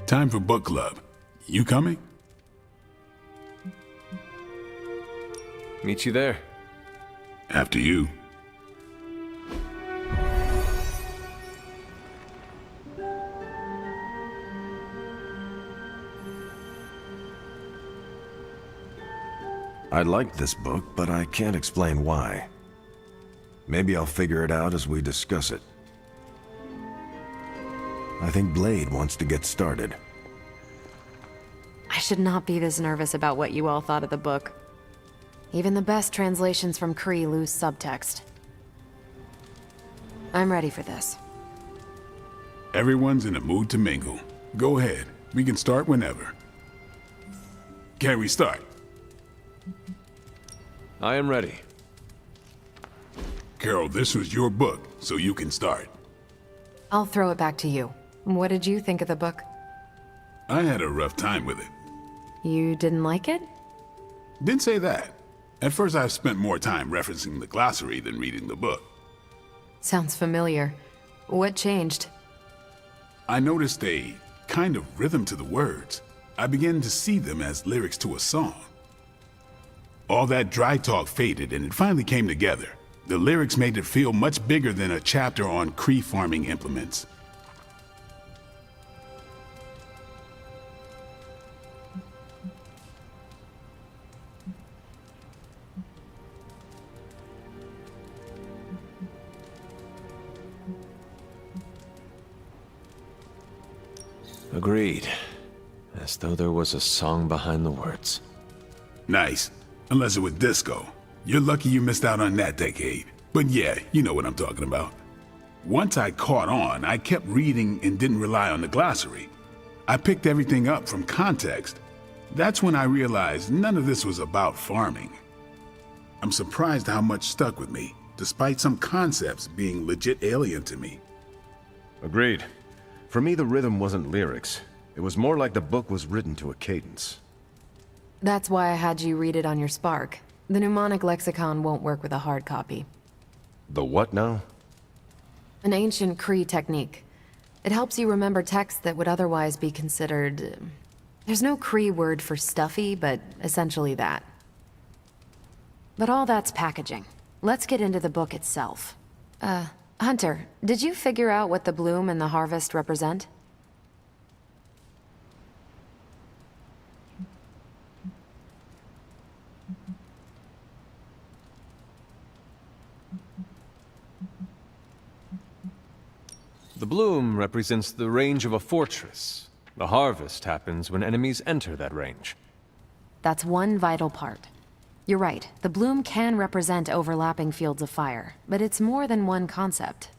Time for book club. You coming? Meet you there. After you. I like this book, but I can't explain why. Maybe I'll figure it out as we discuss it. I think Blade wants to get started. I should not be this nervous about what you all thought of the book. Even the best translations from Kree lose subtext. I'm ready for this. Everyone's in a mood to mingle. Go ahead. We can start whenever. Can we start? I am ready. Carol, this was your book, so you can start. I'll throw it back to you. What did you think of the book? I had a rough time with it. You didn't like it? Didn't say that. At first I spent more time referencing the glossary than reading the book. Sounds familiar. What changed? I noticed a kind of rhythm to the words. I began to see them as lyrics to a song. All that dry talk faded and it finally came together. The lyrics made it feel much bigger than a chapter on Kree farming implements. Agreed. As though there was a song behind the words. Nice. Unless it was disco. You're lucky you missed out on that decade. But yeah, you know what I'm talking about. Once I caught on, I kept reading and didn't rely on the glossary. I picked everything up from context. That's when I realized none of this was about farming. I'm surprised how much stuck with me, despite some concepts being legit alien to me. Agreed. For me, the rhythm wasn't lyrics. It was more like the book was written to a cadence. That's why I had you read it on your Spark. The mnemonic lexicon won't work with a hard copy. The what now? An ancient Kree technique. It helps you remember texts that would otherwise be considered... There's no Kree word for stuffy, but essentially that. But all that's packaging. Let's get into the book itself. Hunter, did you figure out what the bloom and the harvest represent? The bloom represents the range of a fortress. The harvest happens when enemies enter that range. That's one vital part. You're right, the bloom can represent overlapping fields of fire, but it's more than one concept.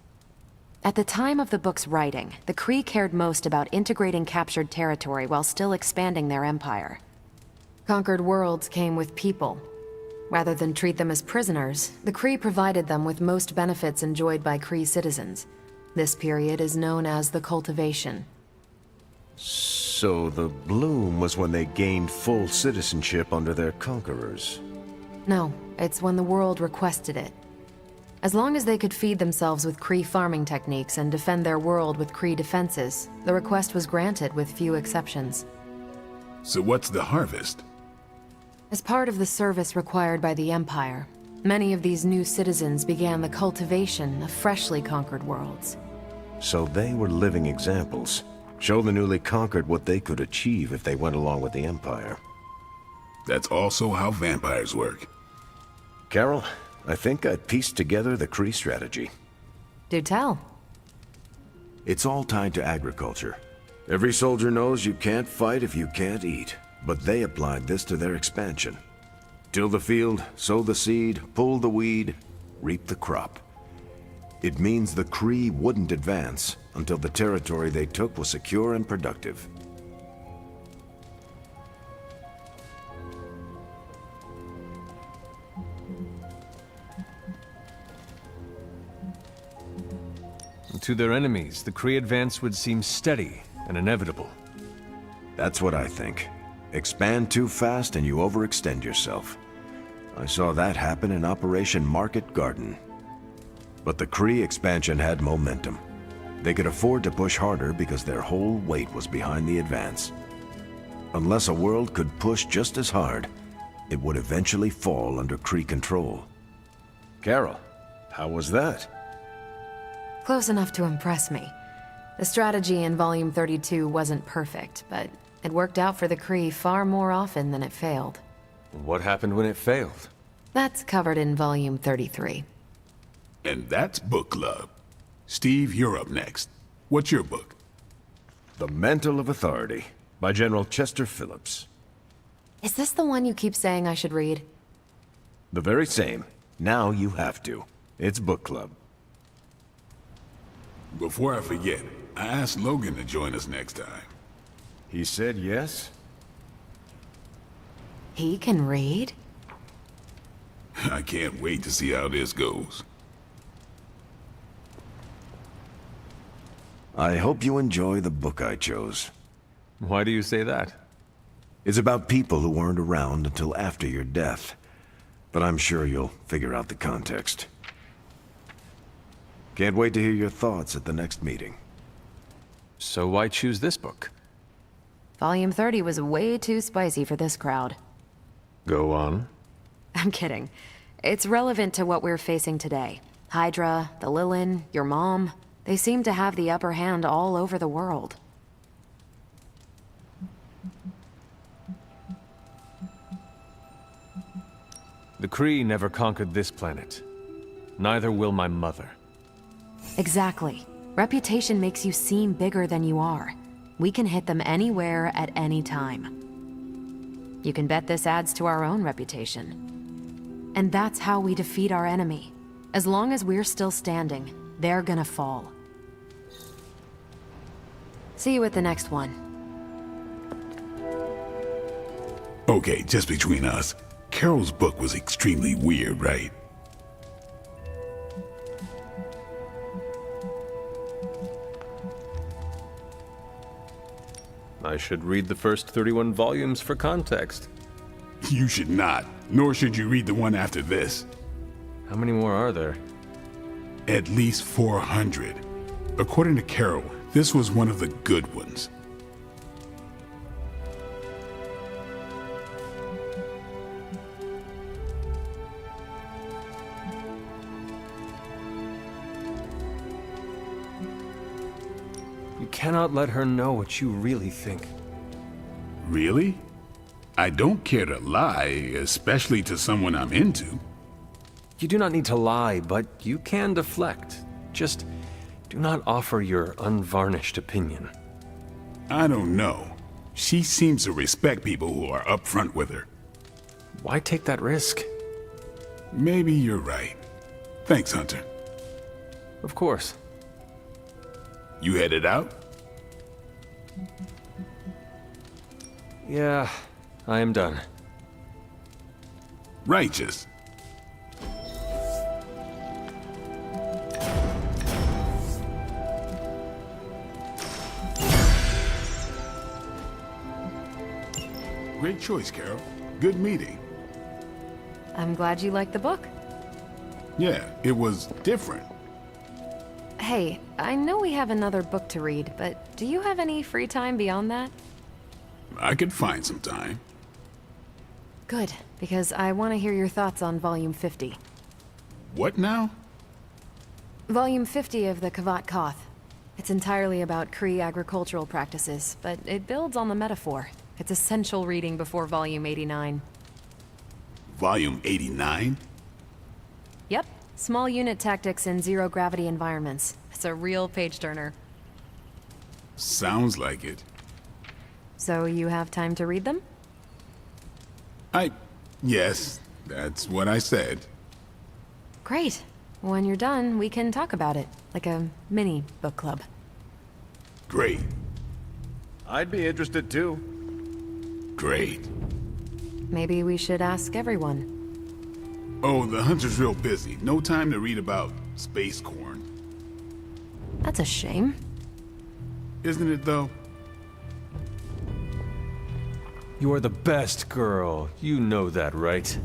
At the time of the book's writing, the Kree cared most about integrating captured territory while still expanding their empire. Conquered worlds came with people. Rather than treat them as prisoners, the Kree provided them with most benefits enjoyed by Kree citizens. This period is known as the Cultivation. So the bloom was when they gained full citizenship under their conquerors. No, it's when the world requested it. As long as they could feed themselves with Kree farming techniques and defend their world with Kree defenses, the request was granted with few exceptions. So what's the harvest? As part of the service required by the Empire, many of these new citizens began the cultivation of freshly conquered worlds. So they were living examples. Show the newly conquered what they could achieve if they went along with the Empire. That's also how vampires work. Carol, I think I pieced together the Kree strategy. Do tell. It's all tied to agriculture. Every soldier knows you can't fight if you can't eat, but they applied this to their expansion. Till the field, sow the seed, pull the weed, reap the crop. It means the Kree wouldn't advance until the territory they took was secure and productive. To their enemies, the Kree advance would seem steady and inevitable. That's what I think. Expand too fast and you overextend yourself. I saw that happen in Operation Market Garden. But the Kree expansion had momentum. They could afford to push harder because their whole weight was behind the advance. Unless a world could push just as hard, it would eventually fall under Kree control. Carol, how was that? Close enough to impress me. The strategy in Volume 32 wasn't perfect, but it worked out for the Kree far more often than it failed. What happened when it failed? That's covered in Volume 33. And that's book club. Steve, you're up next. What's your book? The Mantle of Authority, by General Chester Phillips. Is this the one you keep saying I should read? The very same. Now you have to. It's book club. Before I forget, I asked Logan to join us next time. He said yes? He can read? I can't wait to see how this goes. I hope you enjoy the book I chose. Why do you say that? It's about people who weren't around until after your death. But I'm sure you'll figure out the context. Can't wait to hear your thoughts at the next meeting. So why choose this book? Volume 30 was way too spicy for this crowd. Go on. I'm kidding. It's relevant to what we're facing today. Hydra, the Lilin, your mom, they seem to have the upper hand all over the world. The Kree never conquered this planet. Neither will my mother. Exactly. Reputation makes you seem bigger than you are. We can hit them anywhere at any time. You can bet this adds to our own reputation. And that's how we defeat our enemy. As long as we're still standing, they're gonna fall. See you at the next one. Okay, just between us. Carol's book was extremely weird, right? I should read the first 31 volumes for context. You should not, nor should you read the one after this. How many more are there? At least 400. According to Carol, this was one of the good ones. You cannot let her know what you really think. Really? I don't care to lie, especially to someone I'm into. You do not need to lie, but you can deflect. Just do not offer your unvarnished opinion. I don't know. She seems to respect people who are upfront with her. Why take that risk? Maybe you're right. Thanks, Hunter. Of course. You headed out? Yeah, I am done. Righteous. Great choice, Carol. Good meeting. I'm glad you liked the book. Yeah, it was different. Hey, I know we have another book to read, but do you have any free time beyond that? I could find some time. Good, because I want to hear your thoughts on Volume 50. What now? Volume 50 of the Kavat Koth. It's entirely about Kree agricultural practices, but it builds on the metaphor. It's essential reading before Volume 89. Volume 89? Yep, small unit tactics in zero-gravity environments. It's a real page-turner. Sounds like it. So you have time to read them? Yes, that's what I said. Great. When you're done, we can talk about it, like a mini book club. Great. I'd be interested too. Great. Maybe we should ask everyone. Oh, the hunter's real busy. No time to read about space corn. That's a shame. Isn't it, though? You are the best girl. You know that, right?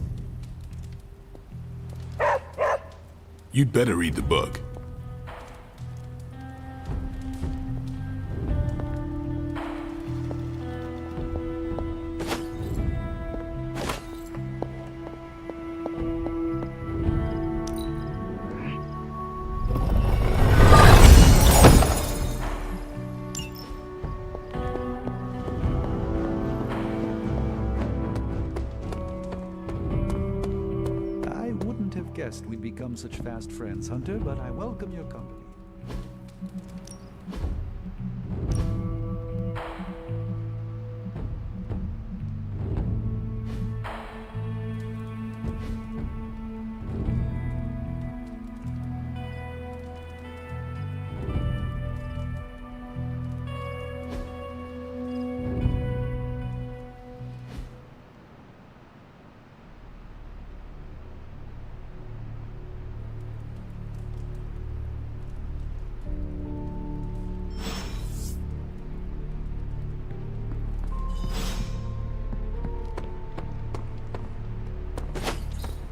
You'd better read the book. Guessed we'd become such fast friends, Hunter, but I welcome your company.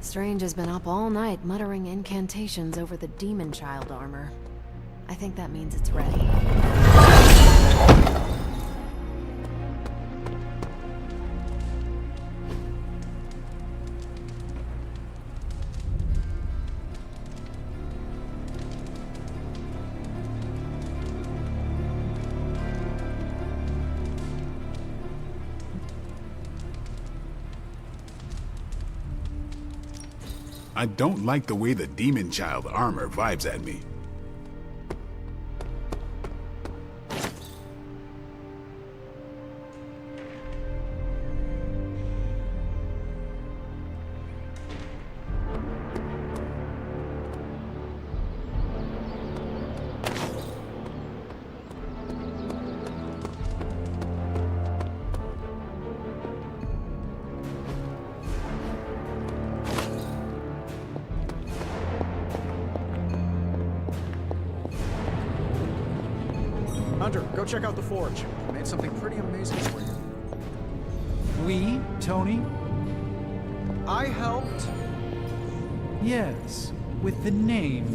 Strange has been up all night muttering incantations over the Demon Child armor. I think that means it's ready. I don't like the way the Demon Child armor vibes at me. Hunter, go check out the forge. I made something pretty amazing for you. We, Tony? I helped. Yes, with the name.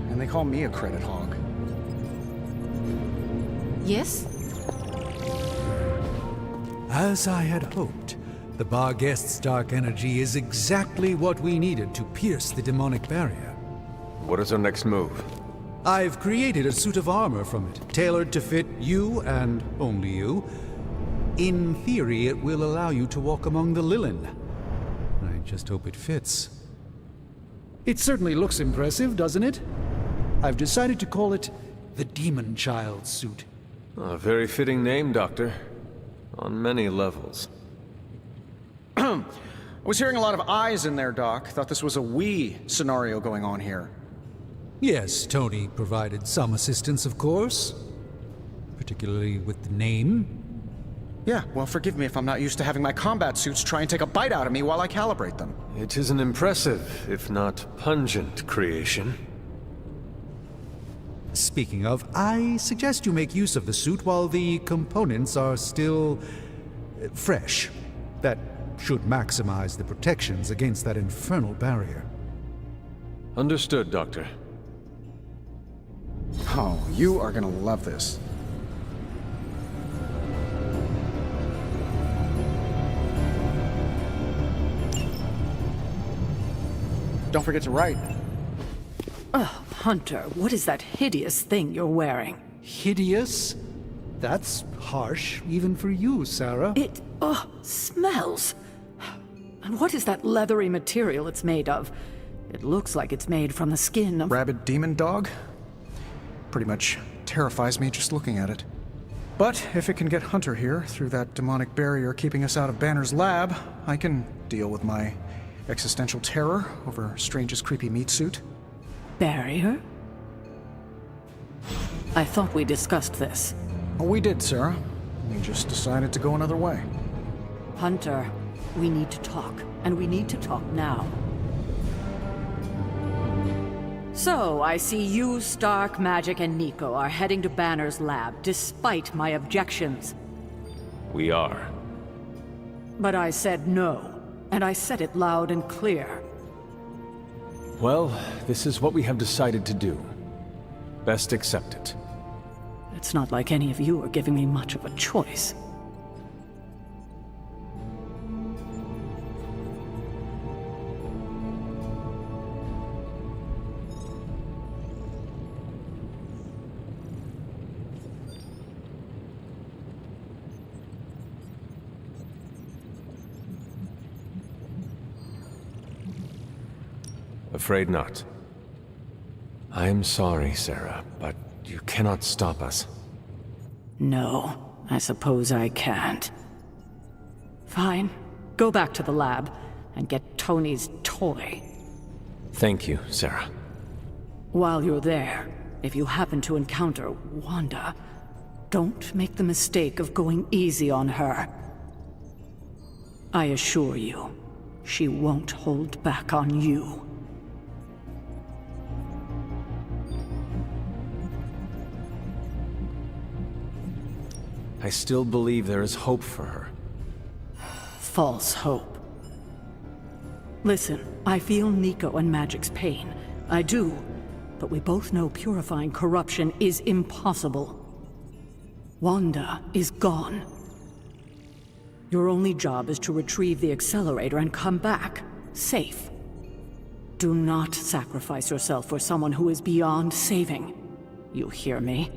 And they call me a credit hog. Yes? As I had hoped, the Barghest's dark energy is exactly what we needed to pierce the demonic barrier. What is our next move? I've created a suit of armor from it, tailored to fit you and only you. In theory, it will allow you to walk among the Lilin. I just hope it fits. It certainly looks impressive, doesn't it? I've decided to call it the Demon Child suit. A very fitting name, Doctor. On many levels. I was hearing a lot of I's in there, Doc. Thought this was a we scenario going on here. Yes, Tony provided some assistance, of course. Particularly with the name. Yeah, well, forgive me if I'm not used to having my combat suits try and take a bite out of me while I calibrate them. It is an impressive, if not pungent, creation. Speaking of, I suggest you make use of the suit while the components are still fresh. That should maximize the protections against that infernal barrier. Understood, Doctor. Oh, you are gonna love this. forget to write. Oh, Hunter, what is that hideous thing you're wearing? Hideous? That's harsh, even for you, Sarah. It, smells. And what is that leathery material it's made of? It looks like it's made from the skin of... Rabid demon dog? Pretty much terrifies me just looking at it. But if it can get Hunter here through that demonic barrier keeping us out of Banner's lab, I can deal with my existential terror over Strange's creepy meat suit. Barrier? I thought we discussed this. Oh, we did, Sarah. We just decided to go another way. Hunter, we need to talk, and we need to talk now. So, I see you, Stark, Magic, and Nico are heading to Banner's lab, despite my objections. We are. But I said no, and I said it loud and clear. Well, this is what we have decided to do. Best accept it. It's not like any of you are giving me much of a choice. Afraid not. I am sorry, Sarah, but you cannot stop us. No, I suppose I can't. Fine. Go back to the lab and get Tony's toy. Thank you, Sarah. While you're there, if you happen to encounter Wanda, don't make the mistake of going easy on her. I assure you, she won't hold back on you. I still believe there is hope for her. False hope. Listen, I feel Nico and Magic's pain. I do. But we both know purifying corruption is impossible. Wanda is gone. Your only job is to retrieve the accelerator and come back, safe. Do not sacrifice yourself for someone who is beyond saving. You hear me?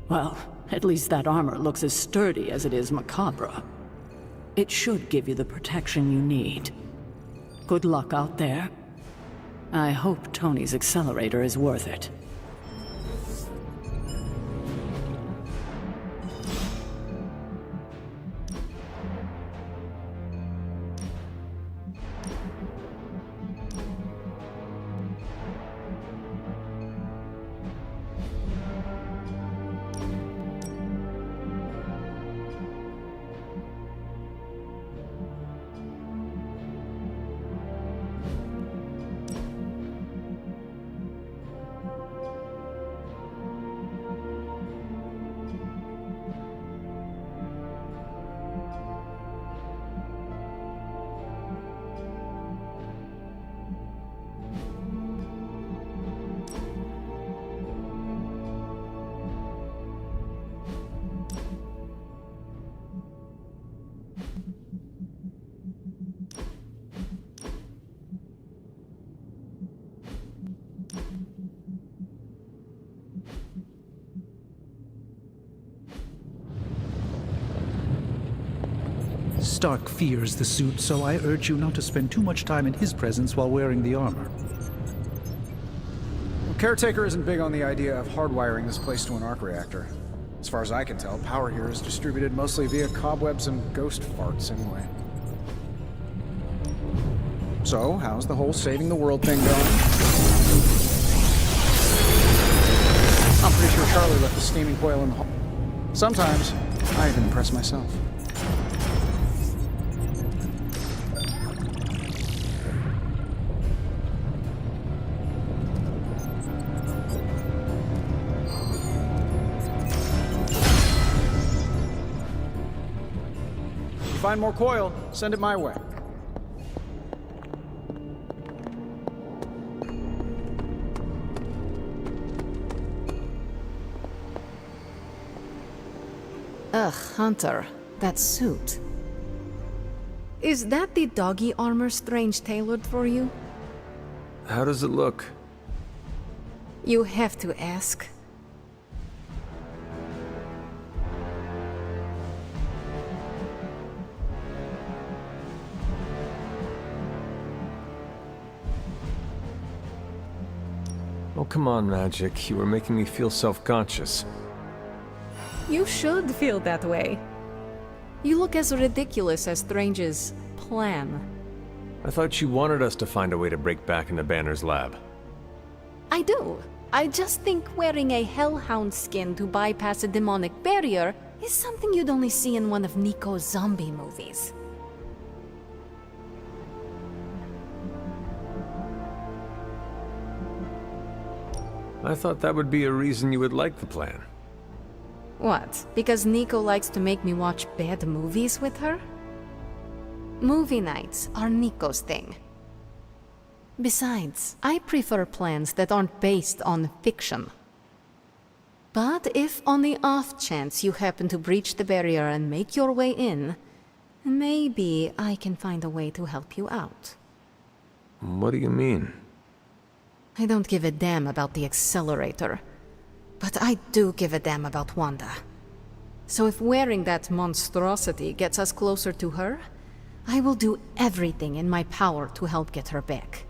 Well, at least that armor looks as sturdy as it is macabre. It should give you the protection you need. Good luck out there. I hope Tony's accelerator is worth it. Stark fears the suit, so I urge you not to spend too much time in his presence while wearing the armor. Well, Caretaker isn't big on the idea of hardwiring this place to an arc reactor. As far as I can tell, power here is distributed mostly via cobwebs and ghost farts anyway. So, how's the whole saving the world thing going? I'm pretty sure Charlie left the steaming coil in the hall. Sometimes, I even impress myself. Find more coil, send it my way. Ugh, Hunter, that suit. Is that the doggy armor Strange tailored for you? How does it look? You have to ask. Oh, come on, Magic. You were making me feel self-conscious. You should feel that way. You look as ridiculous as Strange's plan. I thought you wanted us to find a way to break back into Banner's lab. I do. I just think wearing a hellhound skin to bypass a demonic barrier is something you'd only see in one of Nico's zombie movies. I thought that would be a reason you would like the plan. What? Because Nico likes to make me watch bad movies with her? Movie nights are Nico's thing. Besides, I prefer plans that aren't based on fiction. But if on the off chance you happen to breach the barrier and make your way in, maybe I can find a way to help you out. What do you mean? I don't give a damn about the accelerator, but I do give a damn about Wanda. So if wearing that monstrosity gets us closer to her, I will do everything in my power to help get her back.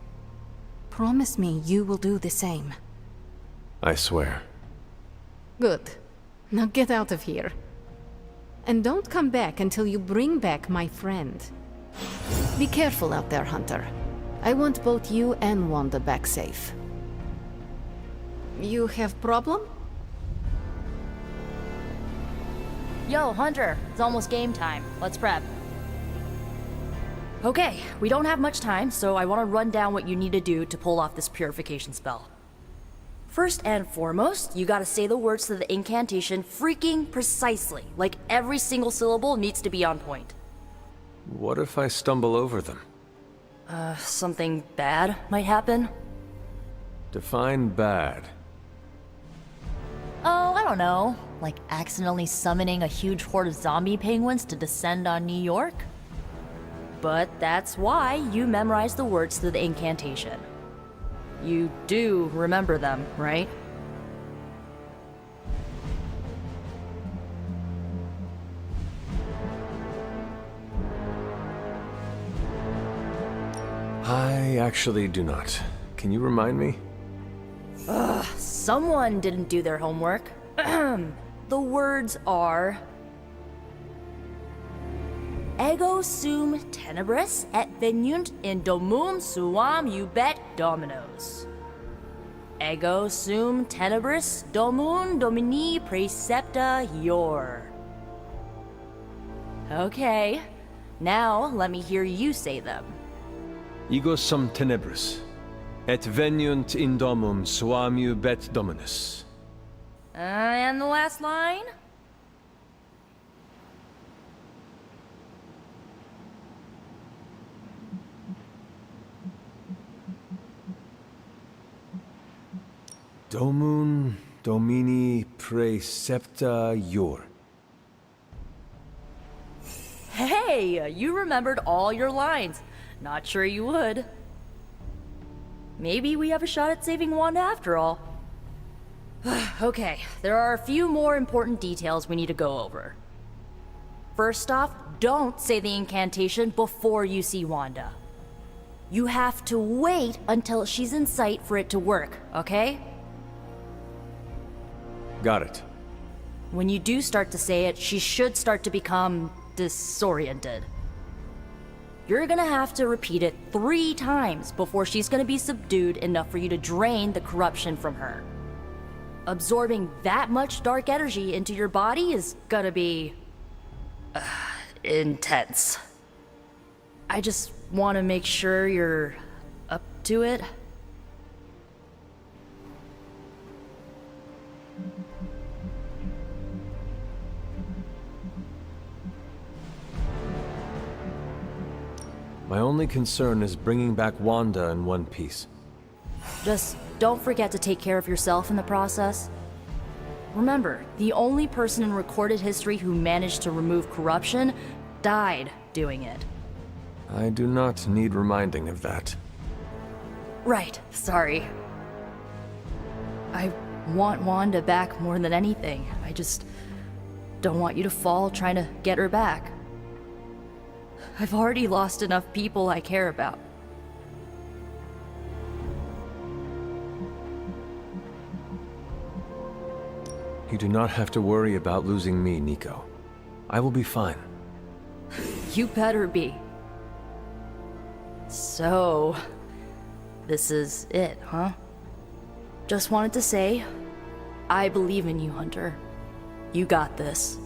Promise me you will do the same. I swear. Good. Now get out of here. And don't come back until you bring back my friend. Be careful out there, Hunter. I want both you and Wanda back safe. You have problem? Yo, Hunter, it's almost game time. Let's prep. Okay, we don't have much time, so I want to run down what you need to do to pull off this purification spell. First and foremost, you gotta say the words to the incantation freaking precisely. Like every single syllable needs to be on point. What if I stumble over them? Something bad might happen? Define bad. Oh, I don't know. Like accidentally summoning a huge horde of zombie penguins to descend on New York? But that's why you memorize the words to the incantation. You do remember them, right? I actually do not. Can you remind me? Someone didn't do their homework. The words are... Ego sum tenebris et venunt in domum suam ubet dominos. Ego sum tenebris domum domini precepta ior. Okay, now let me hear you say them. Ego sum tenebris, et veniunt in domum suam ubet dominus. And the last line? Domum domini precepta ior. Hey, you remembered all your lines. Not sure you would. Maybe we have a shot at saving Wanda after all. Okay, there are a few more important details we need to go over. First off, don't say the incantation before you see Wanda. You have to wait until she's in sight for it to work, okay? Got it. When you do start to say it, she should start to become disoriented. You're gonna have to repeat it 3 times before she's gonna be subdued enough for you to drain the corruption from her. Absorbing that much dark energy into your body is gonna be... intense. I just want to make sure you're up to it. My only concern is bringing back Wanda in one piece. Just don't forget to take care of yourself in the process. Remember, the only person in recorded history who managed to remove corruption died doing it. I do not need reminding of that. Right, sorry. I want Wanda back more than anything. I just don't want you to fall trying to get her back. I've already lost enough people I care about. You do not have to worry about losing me, Nico. I will be fine. You better be. So, this is it, huh? Just wanted to say, I believe in you, Hunter. You got this.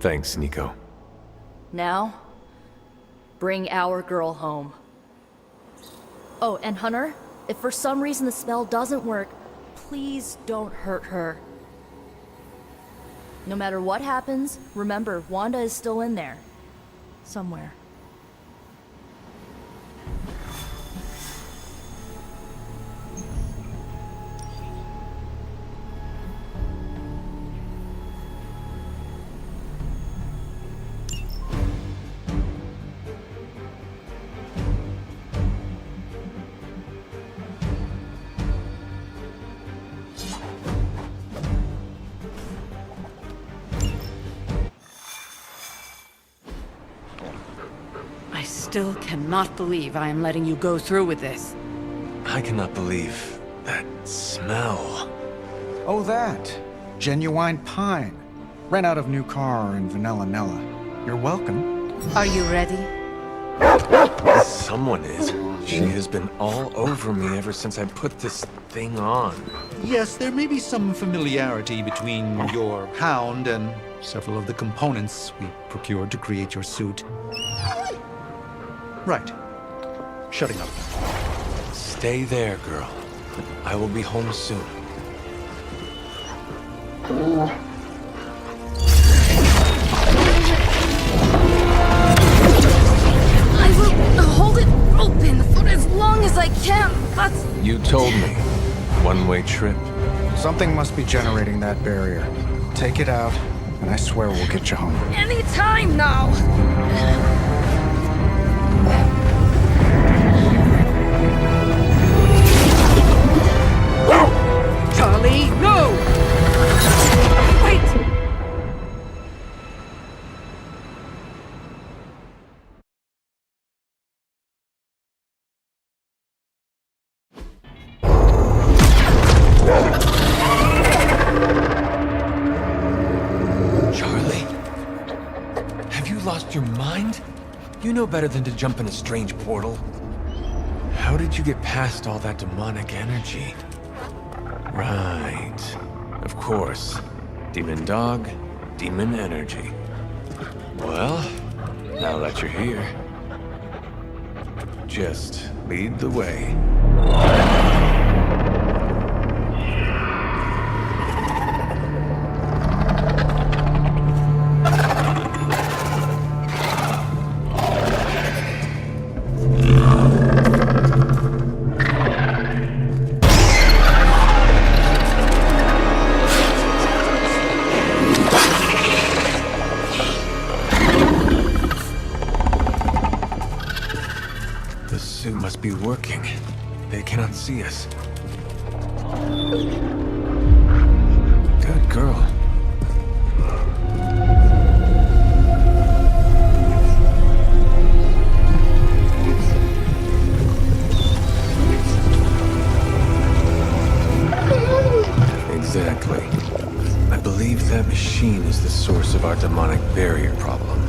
Thanks, Nico. Now, bring our girl home. Oh, and Hunter, if for some reason the spell doesn't work, please don't hurt her. No matter what happens, remember, Wanda is still in there. Somewhere. I still cannot believe I am letting you go through with this. I cannot believe that smell. Oh, that. Genuine pine. Ran out of new car in Vanilla Nella. You're welcome. Are you ready? Someone is. She has been all over me ever since I put this thing on. Yes, there may be some familiarity between your hound and several of the components we procured to create your suit. Right. Shutting up. Stay there, girl. I will be home soon. I will hold it open for as long as I can, but... You told me. One-way trip. Something must be generating that barrier. Take it out, and I swear we'll get you home. Any time now! Charlie, no! Wait! Charlie? Have you lost your mind? You know better than to jump in a strange portal. How did you get past all that demonic energy? Right. Of course. Demon dog, demon energy. Well, now that you're here, just lead the way. The suit must be working. They cannot see us. Good girl. Exactly. I believe that machine is the source of our demonic barrier problem.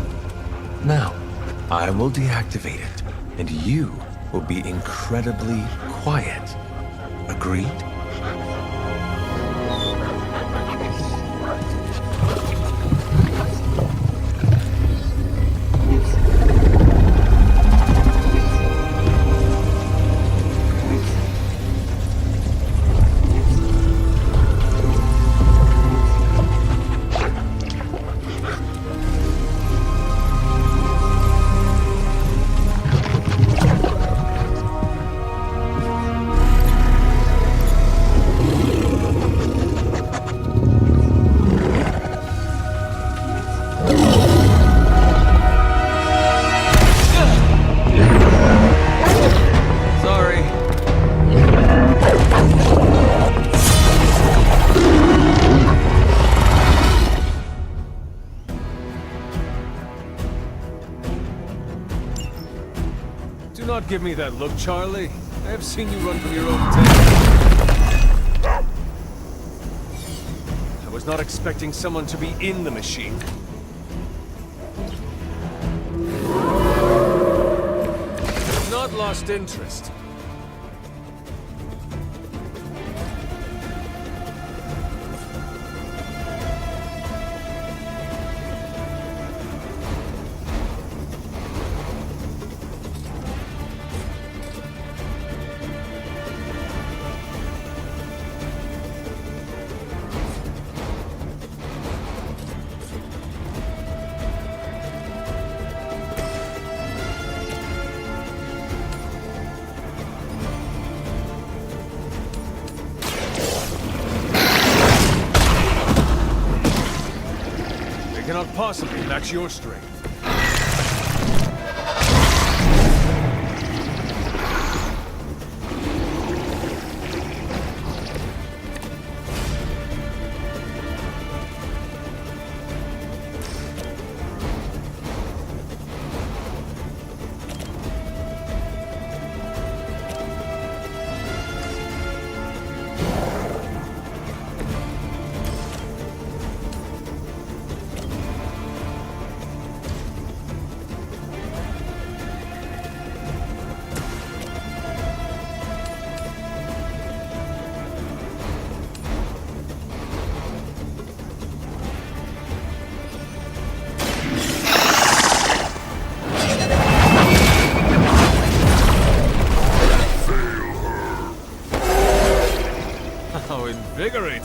Now, I will deactivate it, and you will be incredibly quiet. Agreed? not give me that look, Charlie. I have seen you run from your own tent. I was not expecting someone to be in the machine. Not lost interest. Cannot possibly match your strength. How invigorating!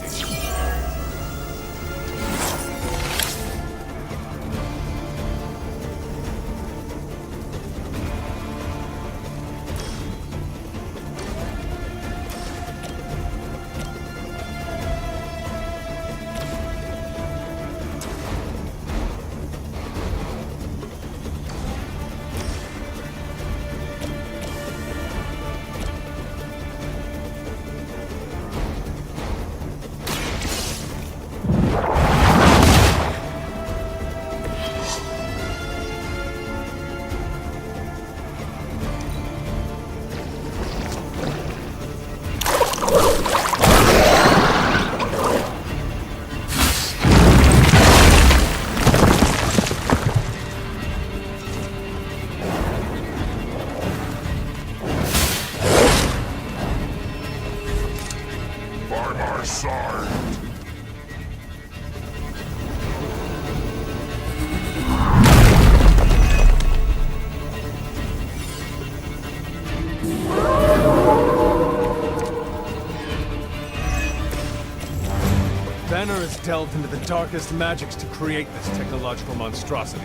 Banner has delved into the darkest magics to create this technological monstrosity.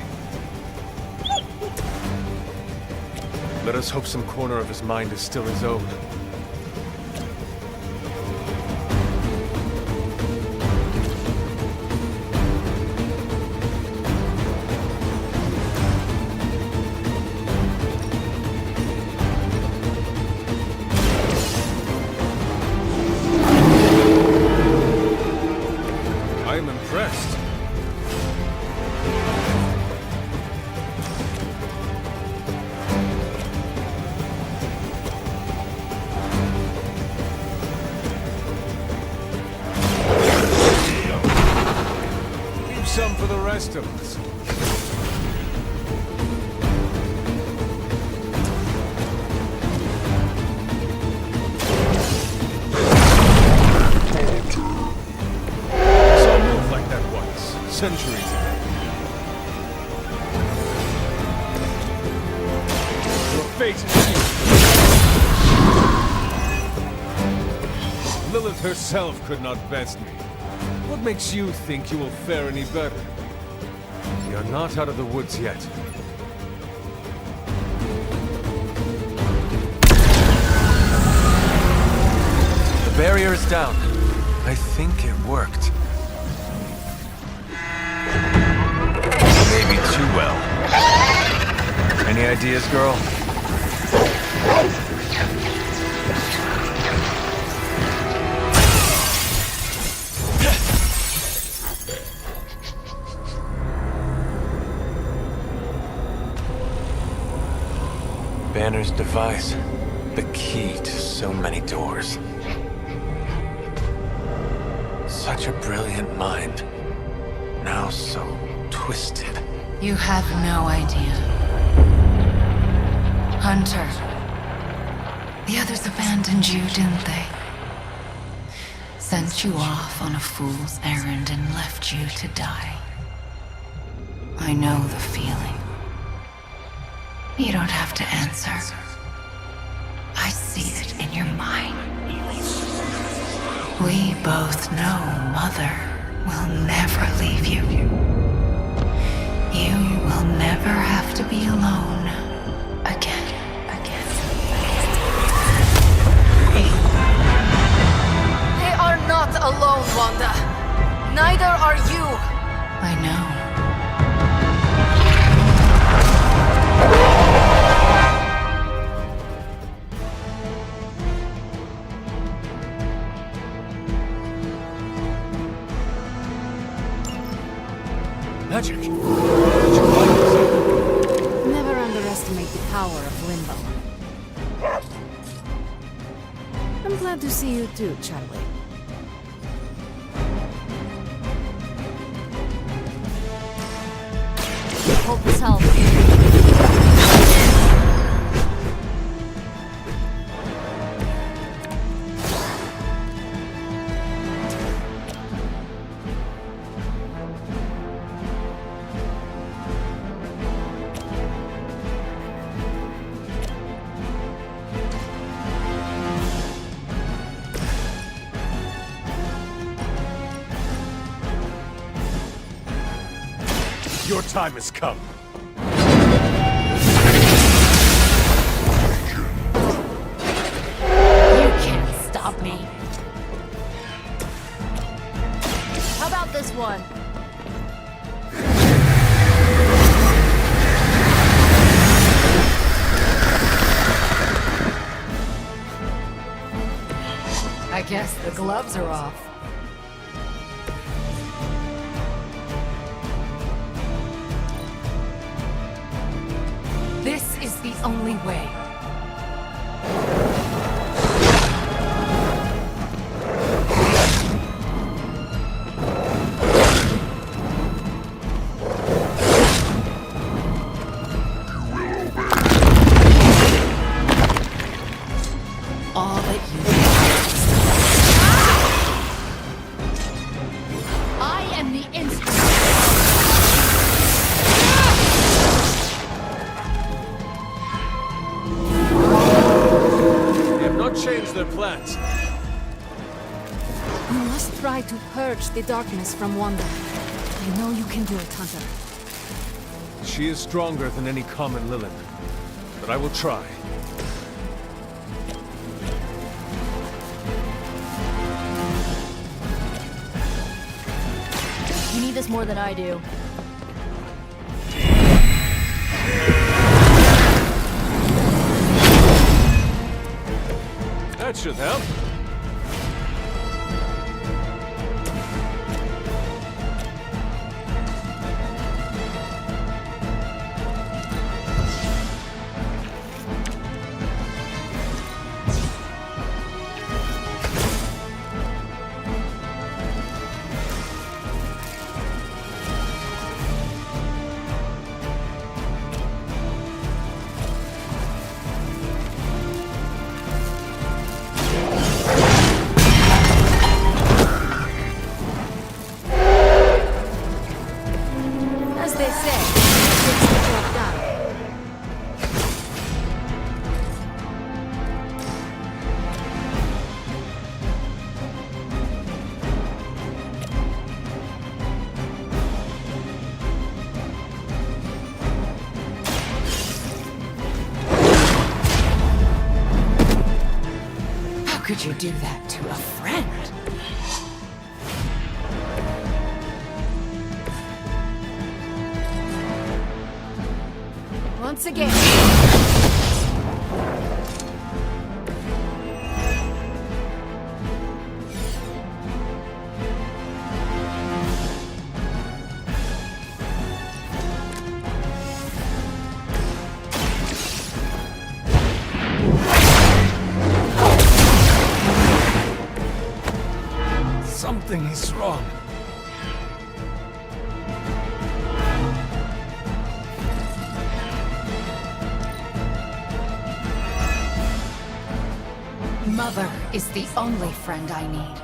Let us hope some corner of his mind is still his own. I am impressed. Leave some for the rest of us. Centuries ago. Your fate is sealed. Lilith herself could not best me. What makes you think you will fare any better? We are not out of the woods yet. The barrier is down. I think it worked. Maybe too well. Any ideas, girl? Banner Father's device. The key to so many doors. Such a brilliant mind. Now so twisted. You have no idea. Hunter. The others abandoned you, didn't they? Sent you off on a fool's errand and left you to die. I know the feeling. You don't have to answer. I see it in your mind. We both know Mother will never leave you. You will never have to be alone again. They are not alone, Wanda. Neither are you. I know. Magic! Never underestimate the power of Limbo. I'm glad to see you too, Charlie. Hope this helps. Your time has come. You can't stop me. How about this one? I guess the gloves are off. This is the only way. All that you I am the instrument. They have not changed their plans. You must try to purge the darkness from Wanda. I know you can do it, Hunter. She is stronger than any common Lilith, but I will try. You need this more than I do. That should help. As they say, it's the job done. How could you do that to a friend? Once again. Something is wrong. Mother is the only friend I need.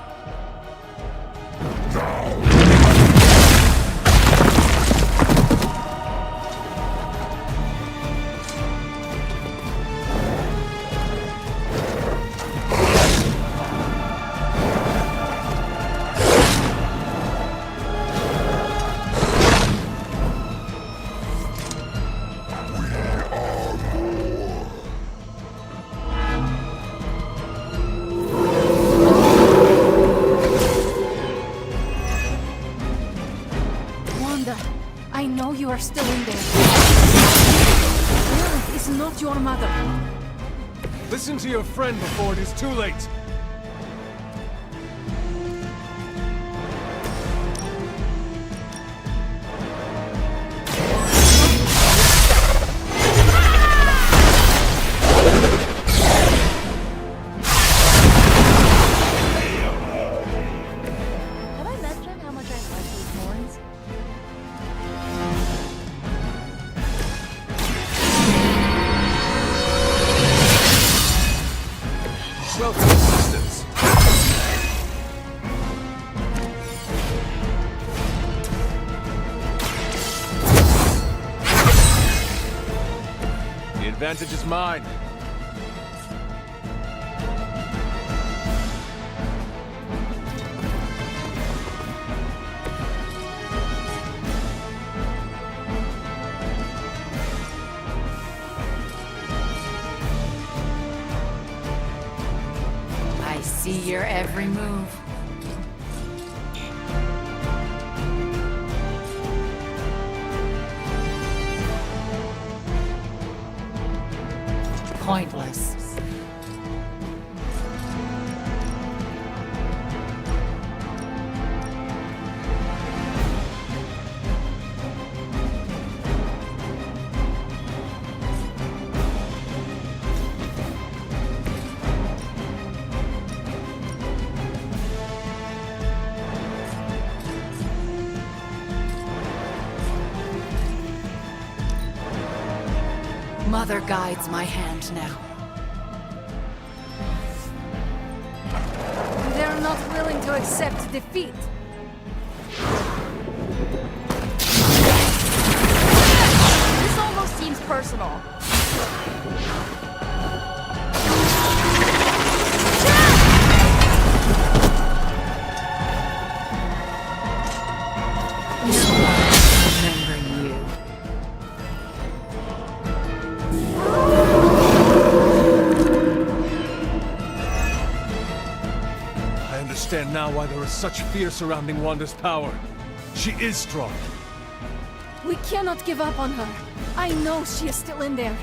I know you are still in there. Lilith is not your mother. Listen to your friend before it is too late. Have I mentioned how much I like these horns? Welcome, assistants. The advantage is mine. I see your every move. Pointless. Mother guides my hand now. They're not willing to accept defeat. This almost seems personal. Remember you. I understand now why there is such fear surrounding Wanda's power. She is strong. We cannot give up on her. I know she is still in there.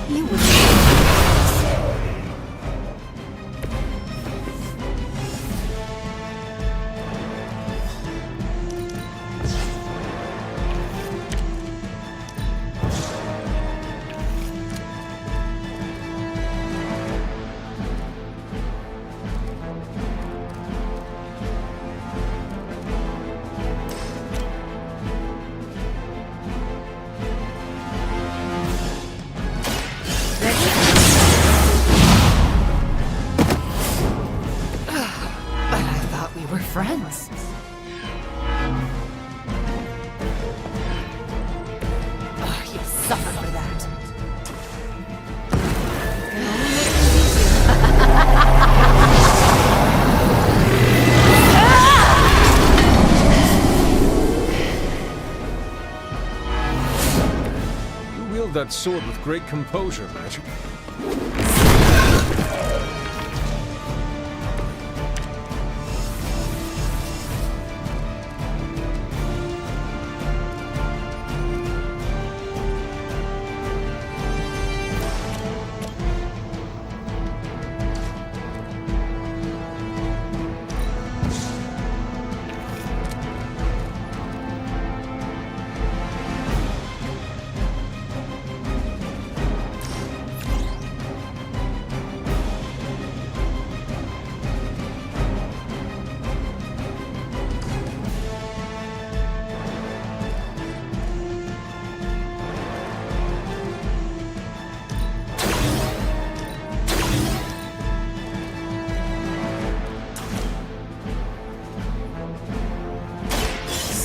You would. But I thought we were friends. Oh, you suffer for that. You wield that sword with great composure, Magic.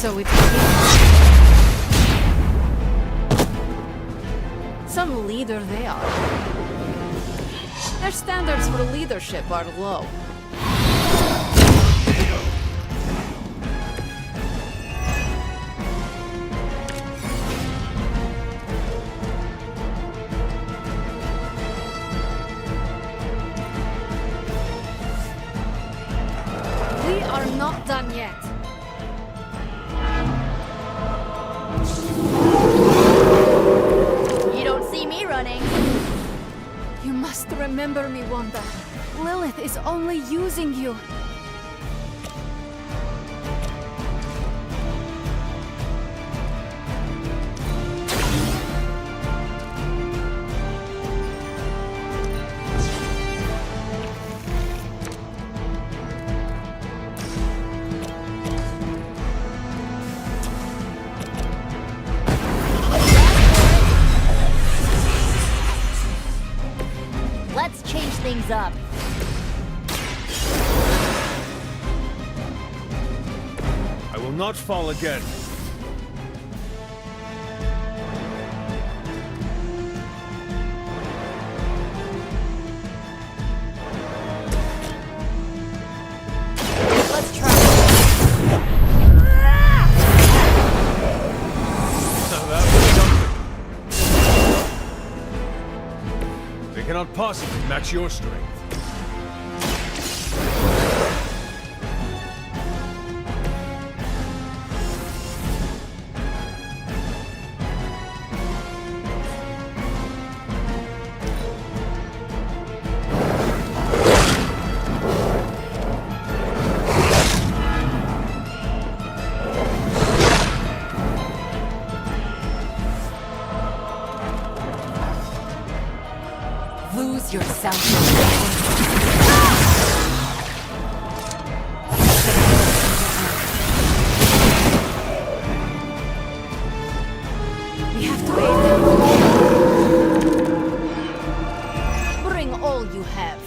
So it begins. Some leader they are. Their standards for leadership are low. We are not done yet. You don't see me running. You must remember me, Wanda. Lilith is only using you. Let's change things up. I will not fall again. Let's try. Now that was something. They cannot possibly match your strength. Lose yourself. We have to aid them. Bring all you have.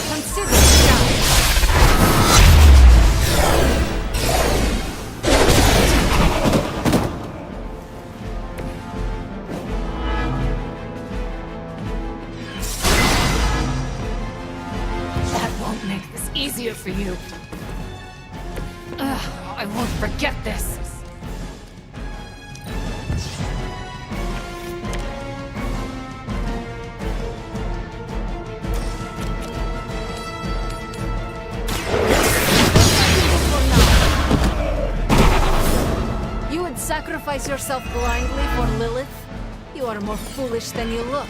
Consider the challenge. That won't make this easier for you. Ugh, I won't forget this. You would sacrifice yourself blindly for Lilith? You are more foolish than you look.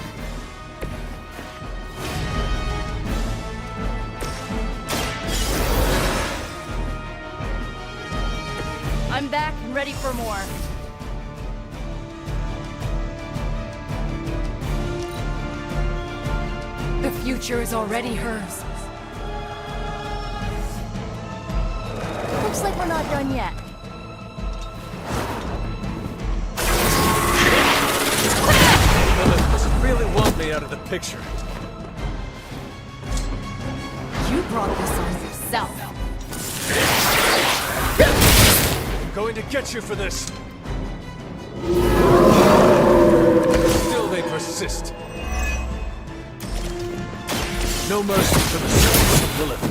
I'm back and ready for more. The future is already hers. Looks like we're not done yet. Lilith doesn't really want me out of the picture. You brought this on yourself. I'm going to get you for this. Still they persist. No mercy for the sons of Lilith.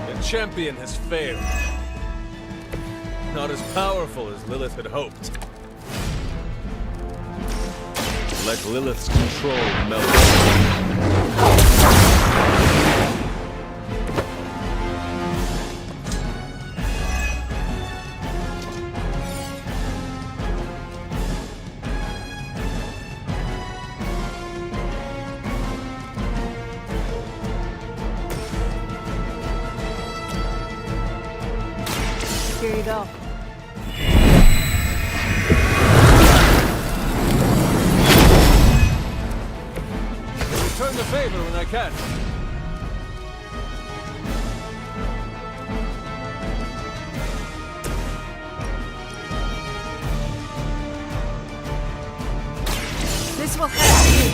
The champion has failed. Not as powerful as Lilith had hoped. Let Lilith's control melt. Here you go. Return the favor when I can. This will help you.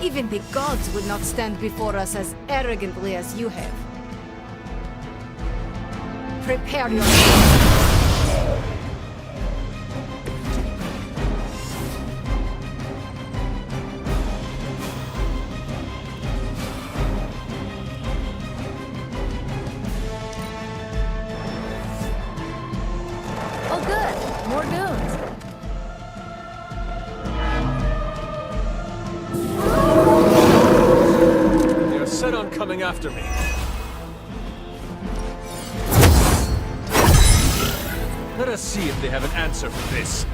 Even the gods would not stand before us as arrogantly as you have. Prepare yourself. Oh good, more goons. They are set on coming after me. Let us see if they have an answer for this.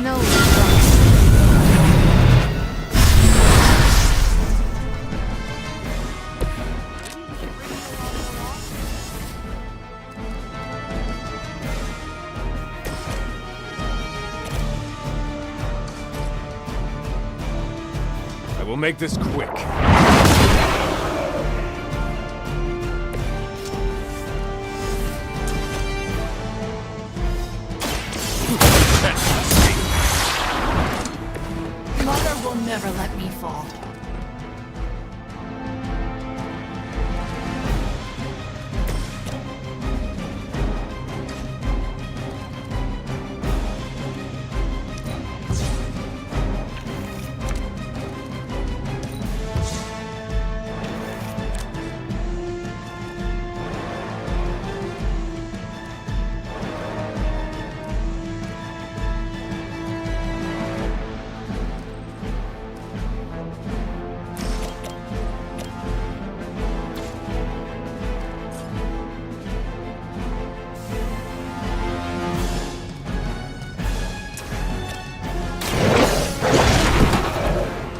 No. I will make this quick. Mother will never let me fall.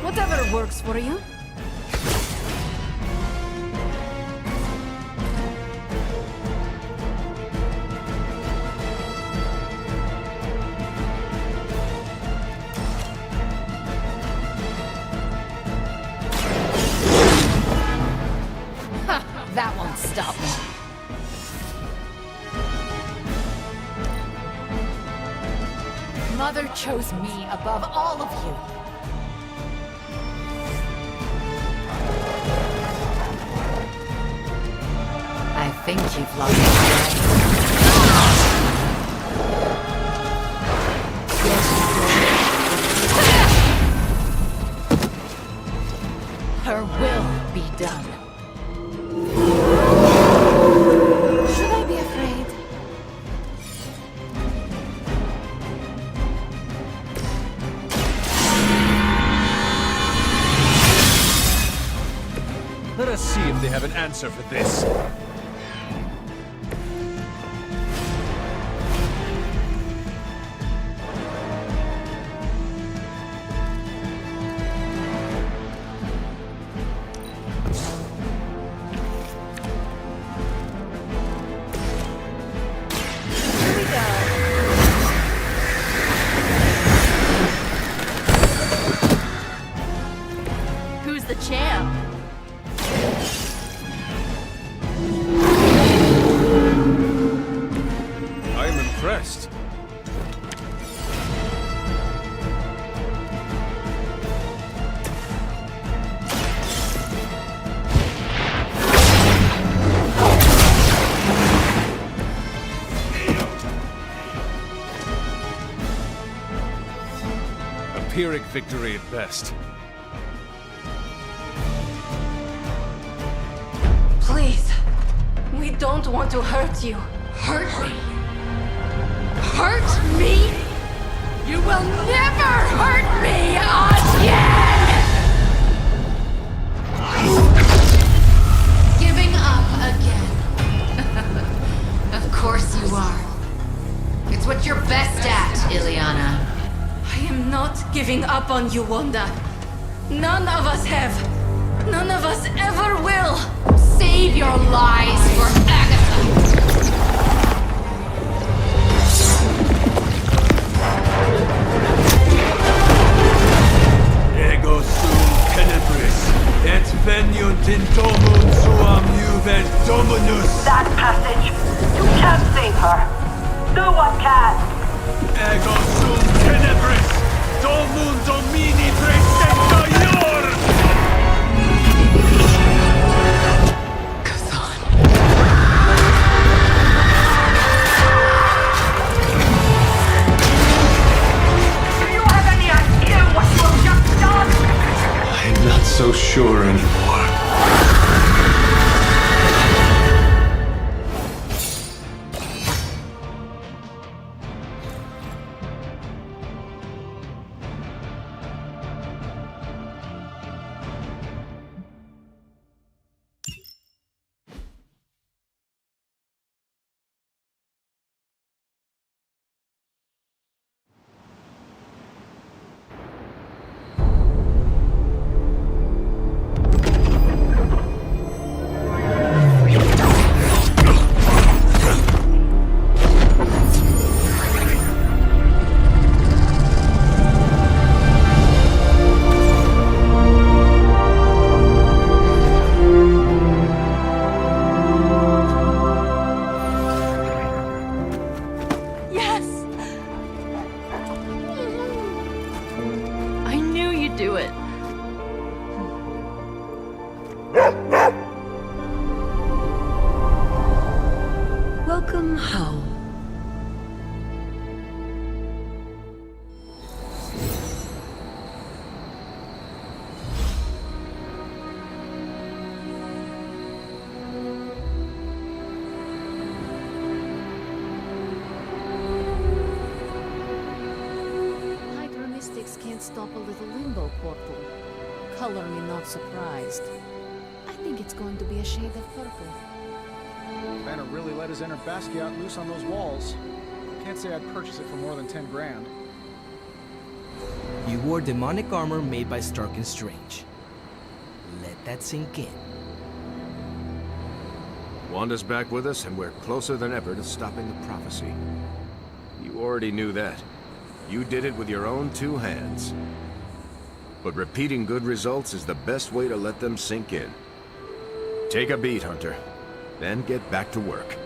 Whatever works for you. That won't stop me. Mother chose me above all of you. I think you've lost your way. Her will be done. Should I be afraid? Let us see if they have an answer for this. Who's the champ? I am impressed. A Pyrrhic victory at best. Please. We don't want to hurt you. Hurt me? Hurt me? You will never hurt me again! Giving up again. Of course you are. It's what you're best at, Ileana. I am not giving up on you, Wanda. None of us have. None of us ever will. Save your lies for Agatha. Ego sum tenebris, et veniunt in domum suam juve dominus. That passage, you can't save her. No one can. Ego sum tenebris, domum domini praesenta ior. I'm not so sure anymore. Welcome home. Hydra mystics can't stop a little limbo portal. Color me not surprised. I think it's going to be a shade of purple. Banner really let his inner Basquiat loose on those walls. Can't say I'd purchase it for more than 10 grand. You wore demonic armor made by Stark and Strange. Let that sink in. Wanda's back with us, and we're closer than ever to stopping the prophecy. You already knew that. You did it with your own two hands. But repeating good results is the best way to let them sink in. Take a beat, Hunter. Then get back to work.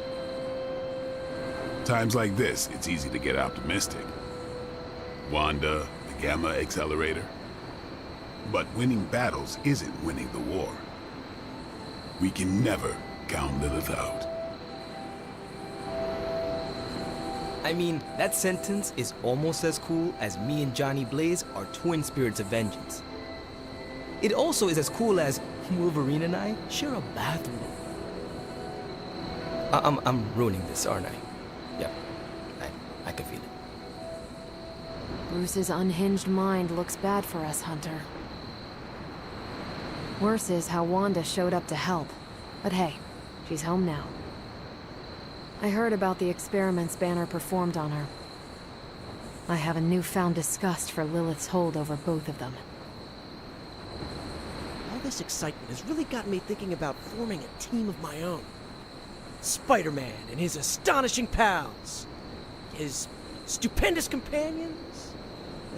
Times like this, it's easy to get optimistic. Wanda, the Gamma Accelerator. But winning battles isn't winning the war. We can never count Lilith out. I mean, that sentence is almost as cool as me and Johnny Blaze are twin spirits of vengeance. It also is as cool as Wolverine and I share a bathroom. I'm ruining this, aren't I? Yeah, I can feel it. Bruce's unhinged mind looks bad for us, Hunter. Worse is how Wanda showed up to help. But hey, she's home now. I heard about the experiments Banner performed on her. I have a newfound disgust for Lilith's hold over both of them. All this excitement has really got me thinking about forming a team of my own. Spider-Man and his astonishing pals. His stupendous companions.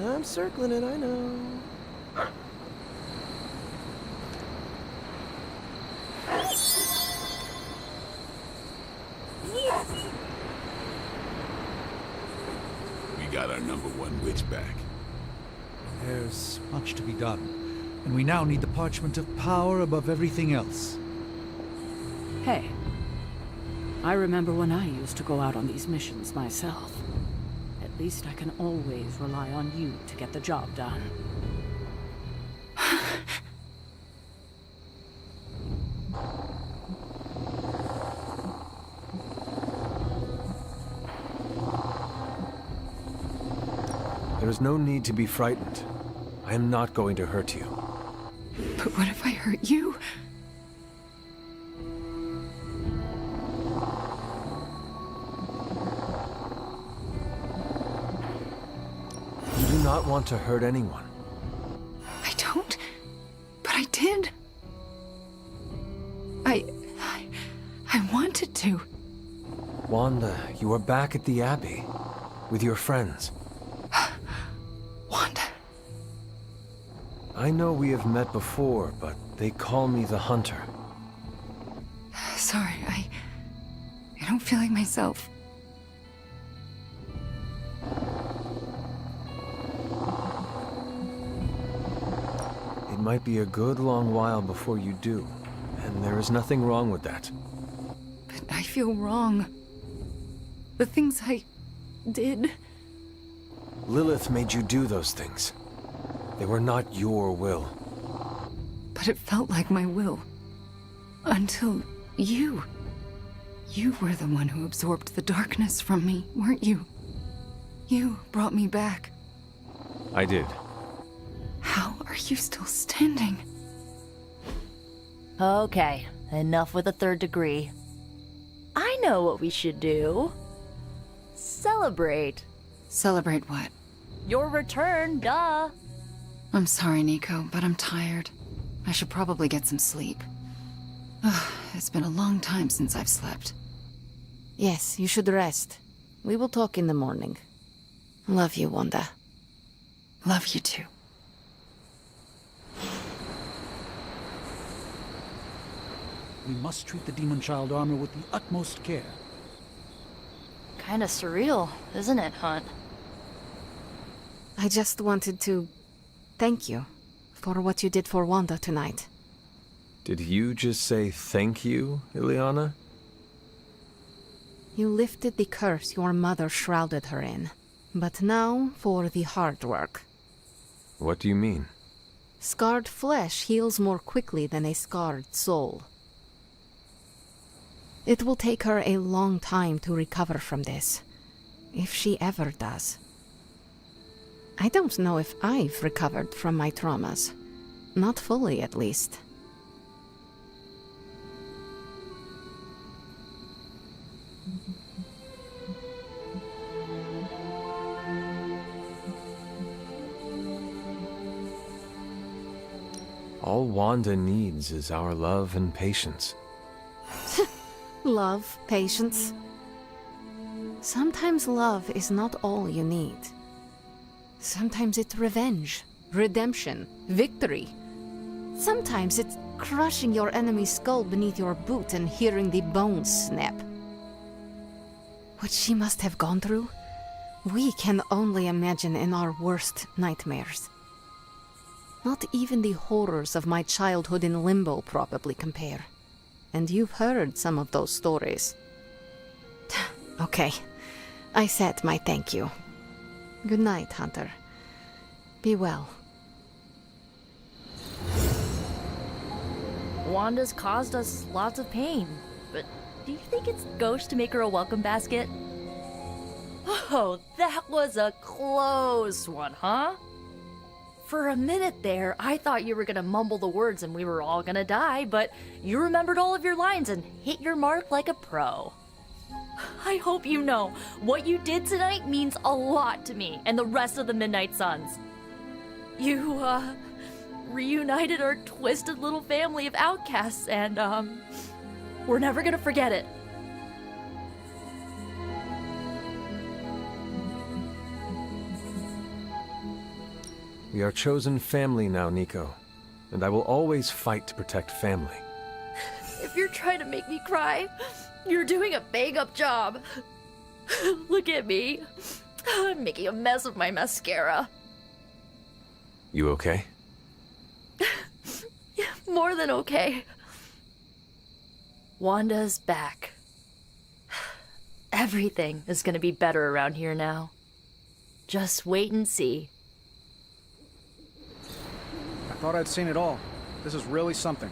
I'm circling it, I know. We got our #1 witch back. There's much to be done, and we now need the Parchment of Power above everything else. Hey, I remember when I used to go out on these missions myself. At least I can always rely on you to get the job done. is no need to be frightened. I am not going to hurt you. But what if I hurt you? You do not want to hurt anyone. I don't, but I did. I wanted to. Wanda, you are back at the Abbey. With your friends. Wanda. I know we have met before, but they call me the Hunter. Sorry, I don't feel like myself. It might be a good long while before you do, and there is nothing wrong with that. But I feel wrong. The things I did. Lilith made you do those things. They were not your will. But it felt like my will. Until you. You were the one who absorbed the darkness from me, weren't you? You brought me back. I did. How are you still standing? Okay, enough with the third degree. I know what we should do. Celebrate. Celebrate what? Your return, duh. I'm sorry, Nico, but I'm tired. I should probably get some sleep. Ugh, it's been a long time since I've slept. Yes, you should rest. We will talk in the morning. Love you, Wanda. Love you too. We must treat the Demon Child armor with the utmost care. Kinda surreal, isn't it, Hunt? I just wanted to thank you for what you did for Wanda tonight. Did you just say thank you, Ileana? You lifted the curse your mother shrouded her in. But now for the hard work. What do you mean? Scarred flesh heals more quickly than a scarred soul. It will take her a long time to recover from this, if she ever does. I don't know if I've recovered from my traumas. Not fully, at least. All Wanda needs is our love and patience. Love, patience. Sometimes love is not all you need. Sometimes it's revenge, redemption, victory. Sometimes it's crushing your enemy's skull beneath your boot and hearing the bones snap. What she must have gone through, we can only imagine in our worst nightmares. Not even the horrors of my childhood in Limbo probably compare. And you've heard some of those stories. Okay, I said my thank you. Good night, Hunter. Be well. Wanda's caused us lots of pain, but do you think it's gauche to make her a welcome basket? Oh, that was a close one, huh? For a minute there, I thought you were gonna mumble the words and we were all gonna die, but you remembered all of your lines and hit your mark like a pro. I hope you know, what you did tonight means a lot to me and the rest of the Midnight Suns. You, reunited our twisted little family of outcasts and, we're never gonna forget it. We are chosen family now, Nico. And I will always fight to protect family. If you're trying to make me cry, you're doing a bang-up job. Look at me. I'm making a mess of my mascara. You okay? More than okay. Wanda's back. Everything is gonna be better around here now. Just wait and see. I thought I'd seen it all. This is really something.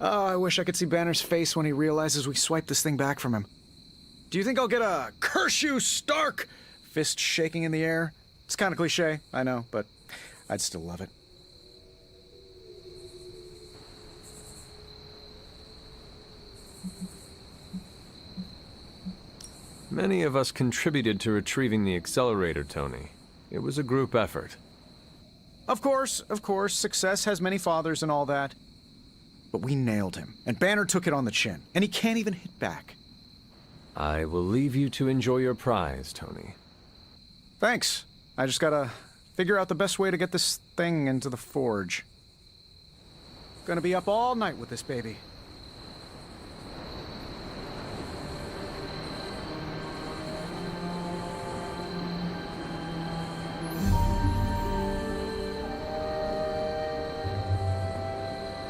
Oh, I wish I could see Banner's face when he realizes we swiped this thing back from him. Do you think I'll get a "Curse you, Stark!" fist shaking in the air? It's kind of cliche, I know, but I'd still love it. Many of us contributed to retrieving the accelerator, Tony. It was a group effort. Of course, success has many fathers and all that. But we nailed him, and Banner took it on the chin, and he can't even hit back. I will leave you to enjoy your prize, Tony. Thanks. I just gotta figure out the best way to get this thing into the forge. Gonna be up all night with this baby.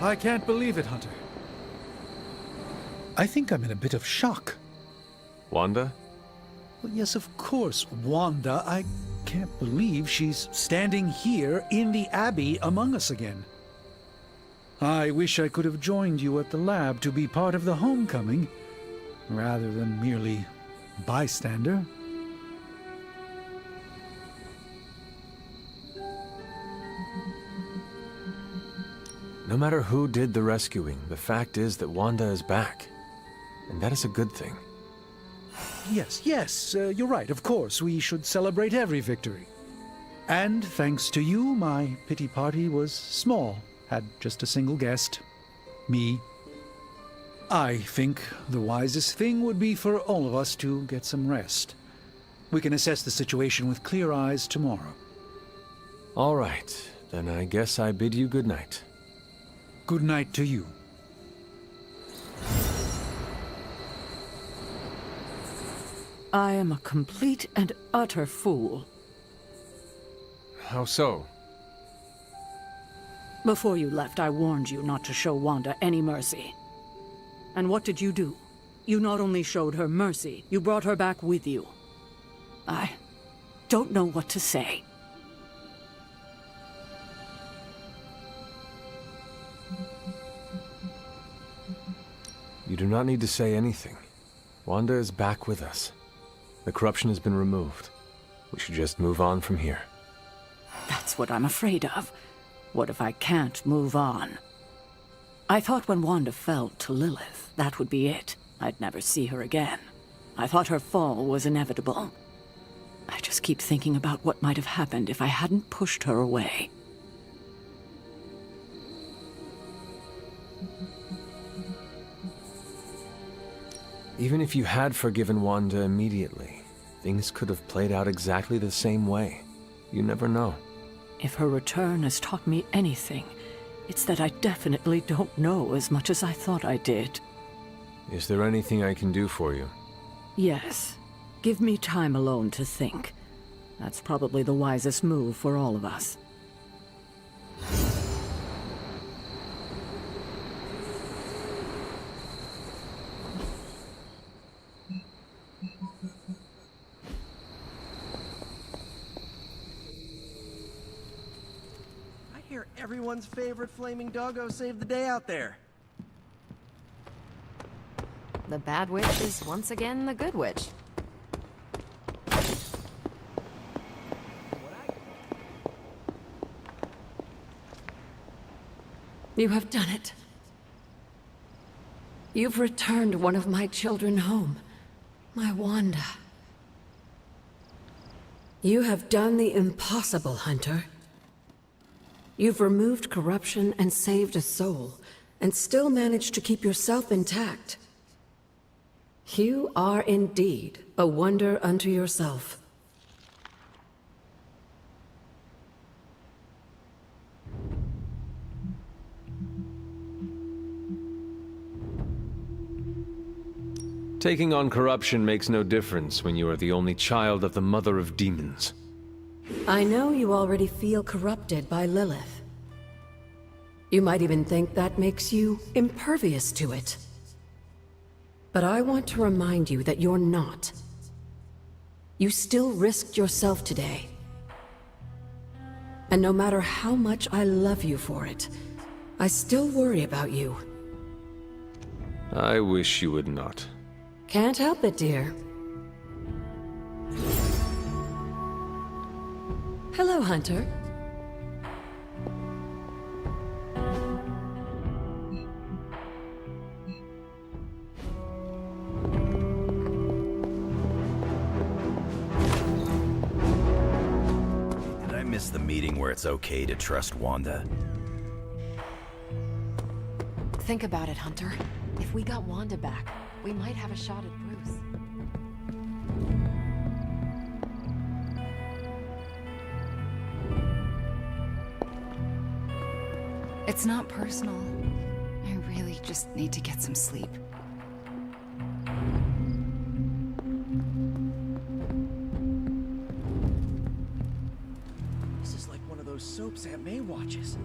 I can't believe it, Hunter. I think I'm in a bit of shock. Wanda? Well, yes, of course, Wanda. I can't believe she's standing here in the Abbey among us again. I wish I could have joined you at the lab to be part of the homecoming, rather than merely bystander. No matter who did the rescuing, the fact is that Wanda is back. And that is a good thing. Yes, you're right, of course. We should celebrate every victory. And thanks to you, my pity party was small. Had just a single guest. Me. I think the wisest thing would be for all of us to get some rest. We can assess the situation with clear eyes tomorrow. All right, then I guess I bid you good night. Good night to you. I am a complete and utter fool. How so? Before you left, I warned you not to show Wanda any mercy. And what did you do? You not only showed her mercy, you brought her back with you. I don't know what to say. You do not need to say anything. Wanda is back with us. The corruption has been removed. We should just move on from here. That's what I'm afraid of. What if I can't move on? I thought when Wanda fell to Lilith, that would be it. I'd never see her again. I thought her fall was inevitable. I just keep thinking about what might have happened if I hadn't pushed her away. Even if you had forgiven Wanda immediately, things could have played out exactly the same way. You never know. If her return has taught me anything, it's that I definitely don't know as much as I thought I did. Is there anything I can do for you? Yes. Give me time alone to think. That's probably the wisest move for all of us. Everyone's favorite flaming doggo saved the day out there. The bad witch is once again the good witch. You have done it. You've returned one of my children home, my Wanda. You have done the impossible, Hunter. You've removed corruption and saved a soul, and still managed to keep yourself intact. You are indeed a wonder unto yourself. Taking on corruption makes no difference when you are the only child of the Mother of Demons. I know you already feel corrupted by Lilith. You might even think that makes you impervious to it. But I want to remind you that you're not. You still risked yourself today. And no matter how much I love you for it, I still worry about you. I wish you would not. Can't help it, dear. Hello, Hunter. Did I miss the meeting where it's okay to trust Wanda? Think about it, Hunter. If we got Wanda back, we might have a shot at Bruce. It's not personal. I really just need to get some sleep. This is like one of those soaps Aunt May watches.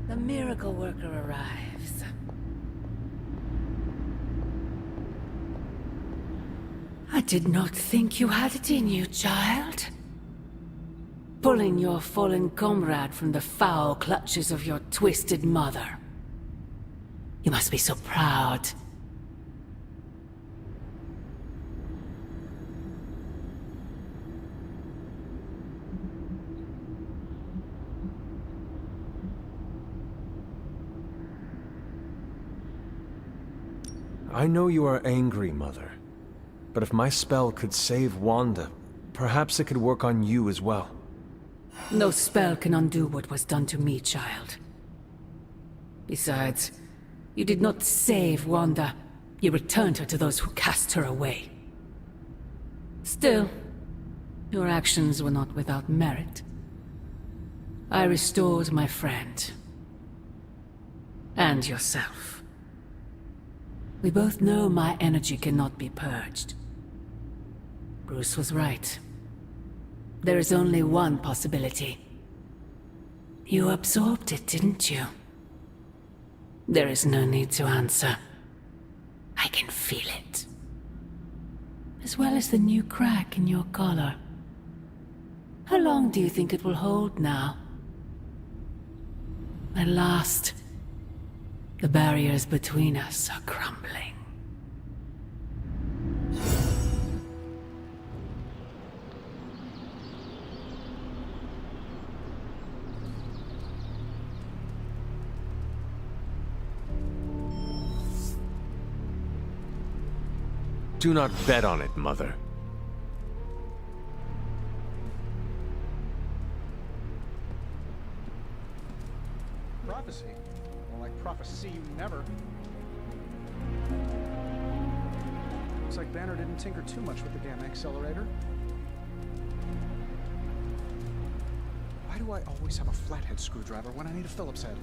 The miracle worker arrives. I did not think you had it in you, child. Pulling your fallen comrade from the foul clutches of your twisted mother. You must be so proud. I know you are angry, Mother. But if my spell could save Wanda, perhaps it could work on you as well. No spell can undo what was done to me, child. Besides, you did not save Wanda. You returned her to those who cast her away. Still, your actions were not without merit. I restored my friend. And yourself. We both know my energy cannot be purged. Bruce was right. There is only one possibility. You absorbed it, didn't you? There is no need to answer. I can feel it. As well as the new crack in your collar. How long do you think it will hold now? At last, the barriers between us are crumbling. Do not bet on it, Mother. Prophecy? More like prophecy never. Looks like Banner didn't tinker too much with the Gamma Accelerator. Why do I always have a flathead screwdriver when I need a Phillips head?